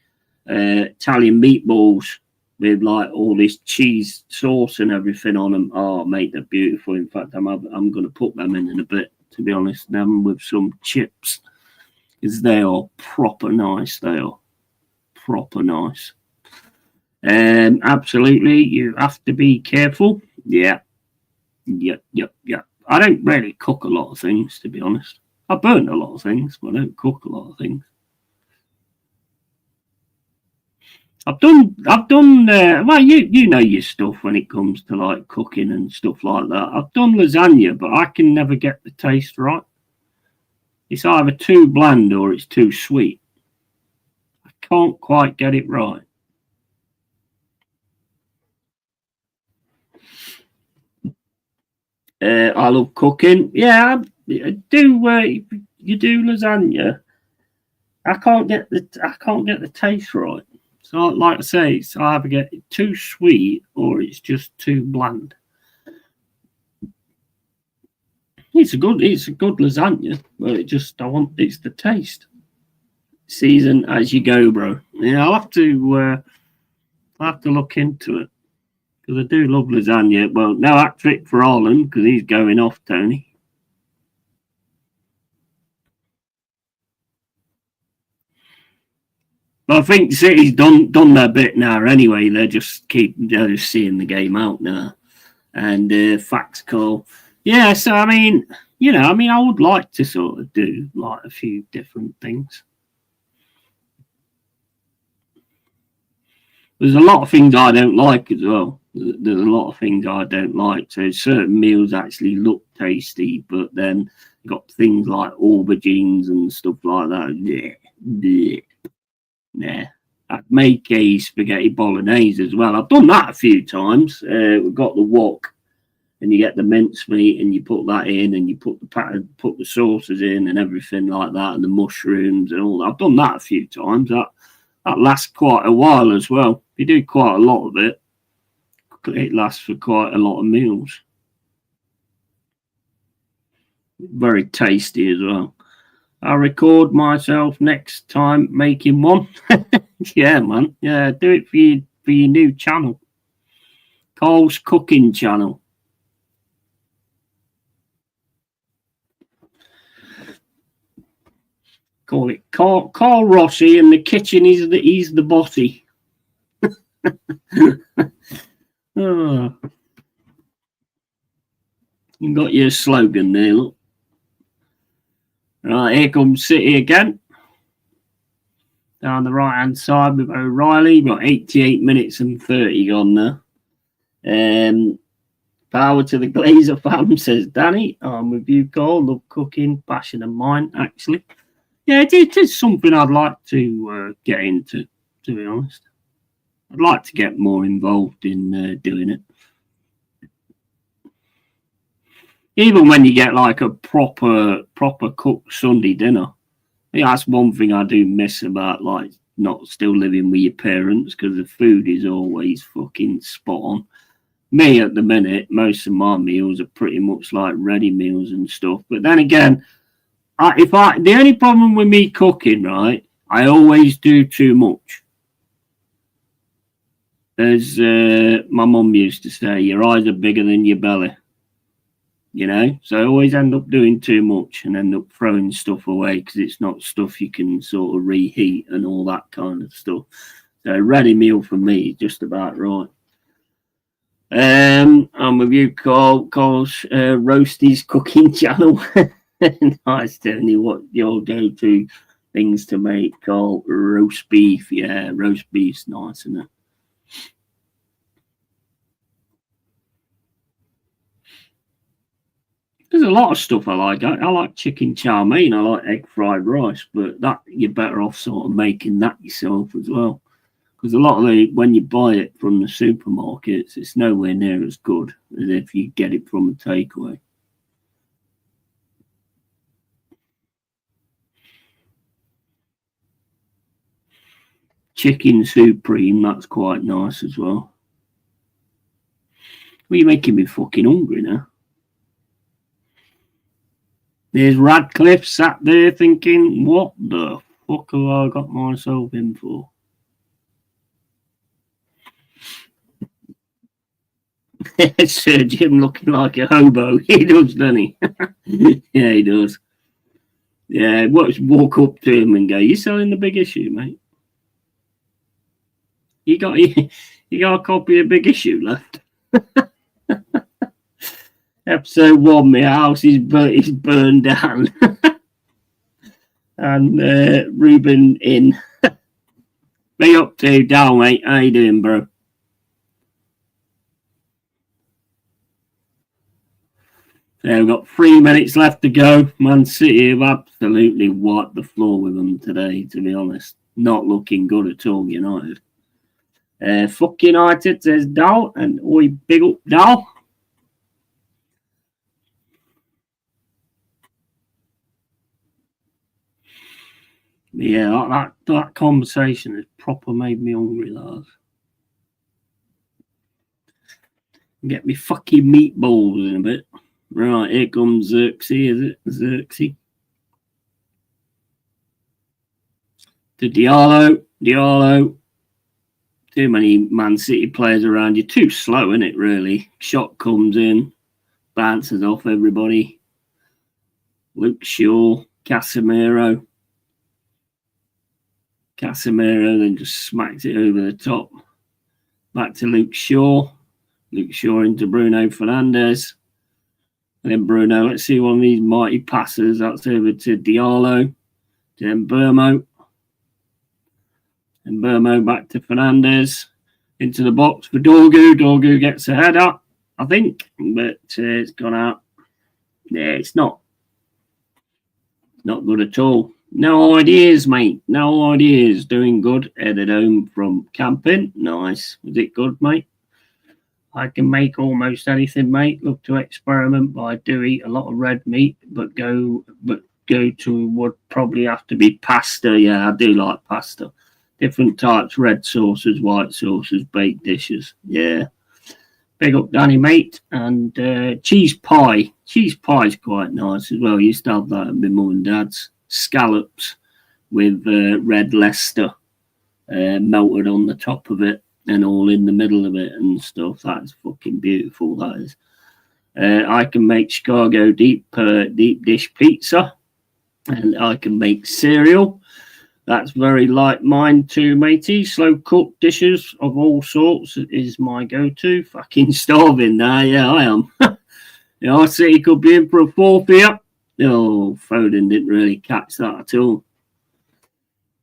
Italian meatballs with like all this cheese sauce and everything on them. Oh, mate, they're beautiful. In fact, I'm going to put them in a bit. To be honest, them with some chips, because they are proper nice. They are proper nice. Absolutely, you have to be careful. Yeah. I don't really cook a lot of things, to be honest. I burn a lot of things, but I don't cook a lot of things. I've done. Well, you know your stuff when it comes to like cooking and stuff like that. I've done lasagna, but I can never get the taste right. It's either too bland or it's too sweet. I can't quite get it right. I love cooking. Yeah, I do. You do lasagna. I can't get the taste right. So, like I say, it's either get it too sweet or it's just too bland. It's a good lasagna, but it's the taste. Season as you go, bro. Yeah, I'll have to look into it because I do love lasagna. Well, no hat trick for Haaland because he's going off, Tony. But I think City's done their bit now anyway. They're just seeing the game out now. And facts call. Yeah, so I mean, I would like to sort of do like a few different things. There's a lot of things I don't like as well. There's a lot of things I don't like. So certain meals actually look tasty, but then you've got things like aubergines and stuff like that. Yeah. Nah, I'd make a spaghetti bolognese as well. I've done that a few times. We've got the wok, and you get the mincemeat, and you put that in, and you put the sauces in, and everything like that, and the mushrooms and all that. I've done that a few times. That lasts quite a while as well. If you do quite a lot of it, it lasts for quite a lot of meals. Very tasty as well. I'll record myself next time making one. Yeah, man. Yeah, do it for your new channel. Carl's Cooking Channel. Call it Carl Rossi, and the kitchen is the botty. Oh. You got your slogan there, look. Right, here comes City again. Down the right-hand side with O'Reilly. Got 88 minutes and 30 gone there. Power to the Glazer fam, says Danny. I'm with you, Carl. Love cooking, passion of mine, actually. Yeah, it is something I'd like to get into, to be honest. I'd like to get more involved in doing it. Even when you get like a proper cooked Sunday dinner. Yeah, that's one thing I do miss about like not still living with your parents, because the food is always fucking spot on. Me at the minute, most of my meals are pretty much like ready meals and stuff. But then again, the only problem with me cooking, right, I always do too much. As my mum used to say, your eyes are bigger than your belly. You know, so I always end up doing too much and end up throwing stuff away because it's not stuff you can sort of reheat and all that kind of stuff. So ready meal for me is just about right. I'm with you, Carl's Roasties Cooking Channel. Nice, Tony. What your go-to things to make? Called roast beef. Yeah, roast beef's nice, isn't it? There's a lot of stuff I like. I like chicken chow mein. I like egg fried rice, but that you're better off sort of making that yourself as well. Because a lot of when you buy it from the supermarkets, it's nowhere near as good as if you get it from a takeaway. Chicken supreme, that's quite nice as well. Well, you're making me fucking hungry now. There's Radcliffe sat there thinking, what the fuck have I got myself in for? Sir Jim looking like a hobo. He does, doesn't he? Yeah, he does. Yeah, walk up to him and go, "You selling the big issue, mate? You got you got a copy of Big Issue left?" Episode 1, my house is burned down. And Ruben in. Be up to Dal, mate. How you doing, bro? We've got 3 minutes left to go. Man City have absolutely wiped the floor with them today, to be honest. Not looking good at all, United. Fuck United, says Dal, and oi, big up Dal. Yeah, that conversation has proper made me hungry, lads. Get me fucking meatballs in a bit. Right, here comes Xerxes, is it? Xerxes. To Diallo. Too many Man City players around you. Too slow, isn't it, really? Shot comes in, bounces off everybody. Luke Shaw, Casemiro then just smacks it over the top. Back to Luke Shaw. Luke Shaw into Bruno Fernandes. And then Bruno, let's see one of these mighty passes. That's over to Diallo. Then Burmo. And Burmo back to Fernandes. Into the box for Dorgu. Dorgu gets a header, I think. But it's gone out. Yeah, it's not good at all. No ideas, mate. No ideas. Doing good. Headed home from camping. Nice. Was it good, mate? I can make almost anything, mate. Look to experiment, but I do eat a lot of red meat. But go to would probably have to be pasta. Yeah, I do like pasta. Different types: red sauces, white sauces, baked dishes. Yeah. Big up, Danny, mate. And cheese pie. Cheese pie is quite nice as well. I used to have that at my mum and dad's. Scallops with red Leicester melted on the top of it and all in the middle of it and stuff. That's fucking beautiful, that is. I can make Chicago deep dish pizza, and I can make cereal. That's very like mine too, matey. Slow cooked dishes of all sorts is my go-to. Fucking starving now, yeah, I am. Yeah, I see he could be in for a fourth here. Oh, Foden didn't really catch that at all.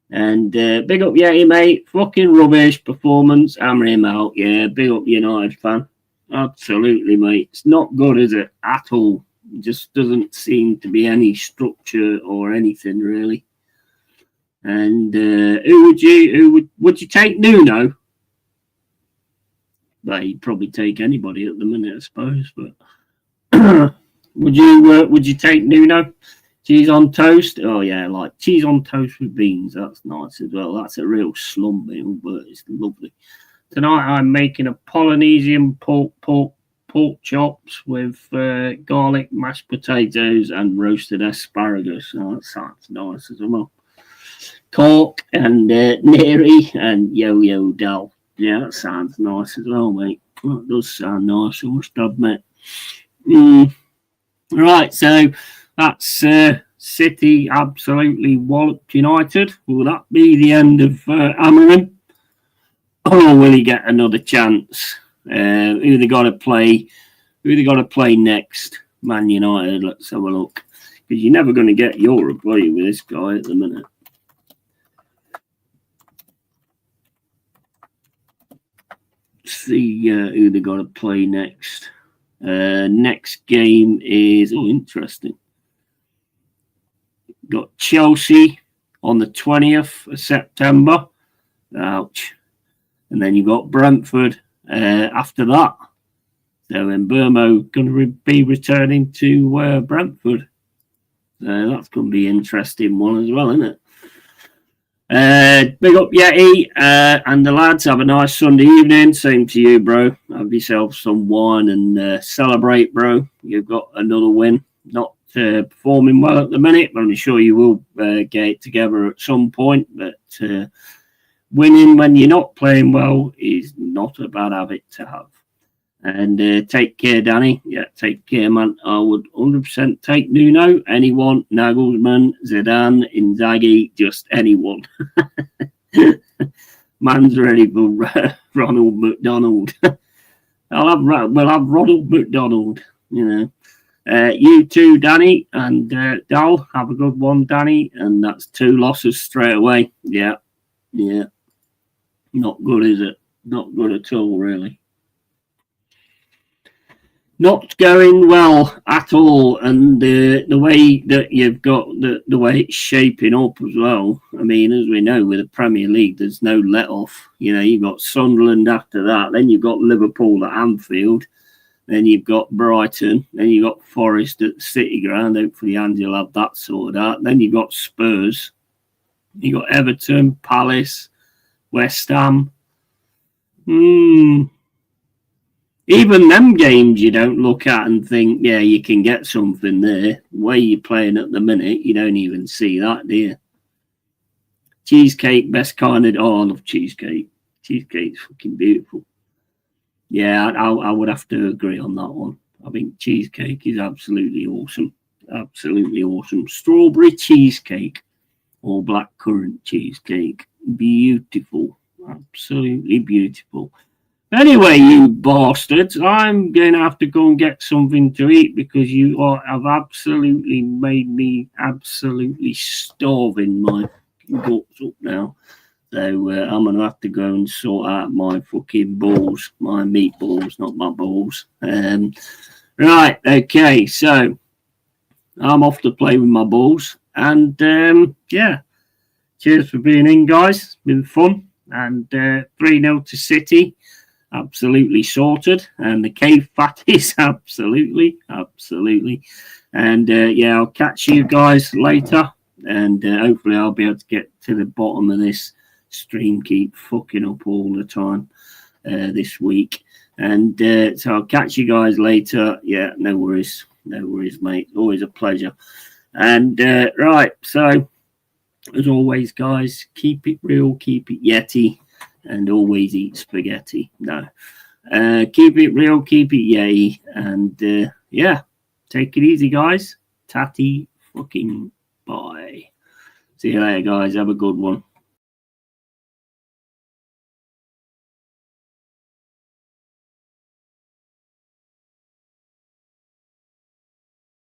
And big up Yeti, mate. Fucking rubbish performance. Hammer him out. Yeah, big up United fan. Absolutely, mate. It's not good, is it? At all. It just doesn't seem to be any structure or anything, really. And who would you take Nuno? Well, you'd probably take anybody at the minute, I suppose. But would you take Nuno? Cheese on toast? Oh yeah, like cheese on toast with beans. That's nice as well. That's a real slum meal, but it's lovely. Tonight I'm making a Polynesian pork chops with garlic, mashed potatoes, and roasted asparagus. Oh, that sounds nice as well. Cork and Neri and Yo-Yo Dal. Yeah, that sounds nice as well, mate. That does sound nice, I must admit. Right, so that's City absolutely walloped United. Will that be the end of Amorim? Or will he get another chance? Who they got to play? Who they got to play next? Man United. Let's have a look. because you're never going to get Europe, are you, with this guy at the minute? See who they got to play next. Next game is interesting. Got Chelsea on the 20th of September. Ouch. And then you've got Brentford after that. So then Burmo going to be returning to Brentford. That's going to be an interesting one as well, isn't it? Big up Yeti and the lads. Have a nice Sunday evening. Same to you, bro. Have yourself some wine and celebrate, bro. You've got another win. Not performing well at the minute, but I'm sure you will get it together at some point. But winning when you're not playing well is not a bad habit to have. And take care, Danny. Yeah, take care, man. I would 100% take Nuno, anyone, Nagelsmann, Zidane, Inzaghi, just anyone. Man's ready for Ronald McDonald. we'll have Ronald McDonald, you know. You too, Danny, and Dal, have a good one, Danny. And that's 2 losses straight away. Yeah. Not good, is it? Not good at all, really. Not going well at all, and the way that you've got the way it's shaping up as well. I mean, as we know with the Premier League, there's no let off. You know, you've got Sunderland after that, then you've got Liverpool at Anfield, then you've got Brighton, then you've got Forest at the City Ground. Hopefully, Andy will have that sorted out. Then you've got Spurs, you've got Everton, Palace, West Ham. Even them games you don't look at and think, yeah, you can get something there. The way you're playing at the minute, you don't even see that, do you? Cheesecake, best kind of... Oh, I love cheesecake. Cheesecake's fucking beautiful. Yeah, I would have to agree on that one. I think cheesecake is absolutely awesome. Absolutely awesome. Strawberry cheesecake or blackcurrant cheesecake. Beautiful. Absolutely beautiful. Anyway, you bastards, I'm going to have to go and get something to eat because you have absolutely made me absolutely starving my guts up now. So I'm going to have to go and sort out my fucking balls, my meatballs, not my balls. Right, okay, so I'm off to play with my balls. And yeah, cheers for being in, guys. It's been fun. And 3-0 to City. Absolutely sorted, and the cave fatties, absolutely. And yeah, I'll catch you guys later, and hopefully I'll be able to get to the bottom of this stream. Keep fucking up all the time this week, and so I'll catch you guys later. Yeah, no worries, mate. Always a pleasure. And right, so as always, guys, keep it real, keep it Yeti. And always eat spaghetti. No. Keep it real, keep it yay. And yeah, take it easy, guys. Tatty fucking bye. See you later, guys. Have a good one.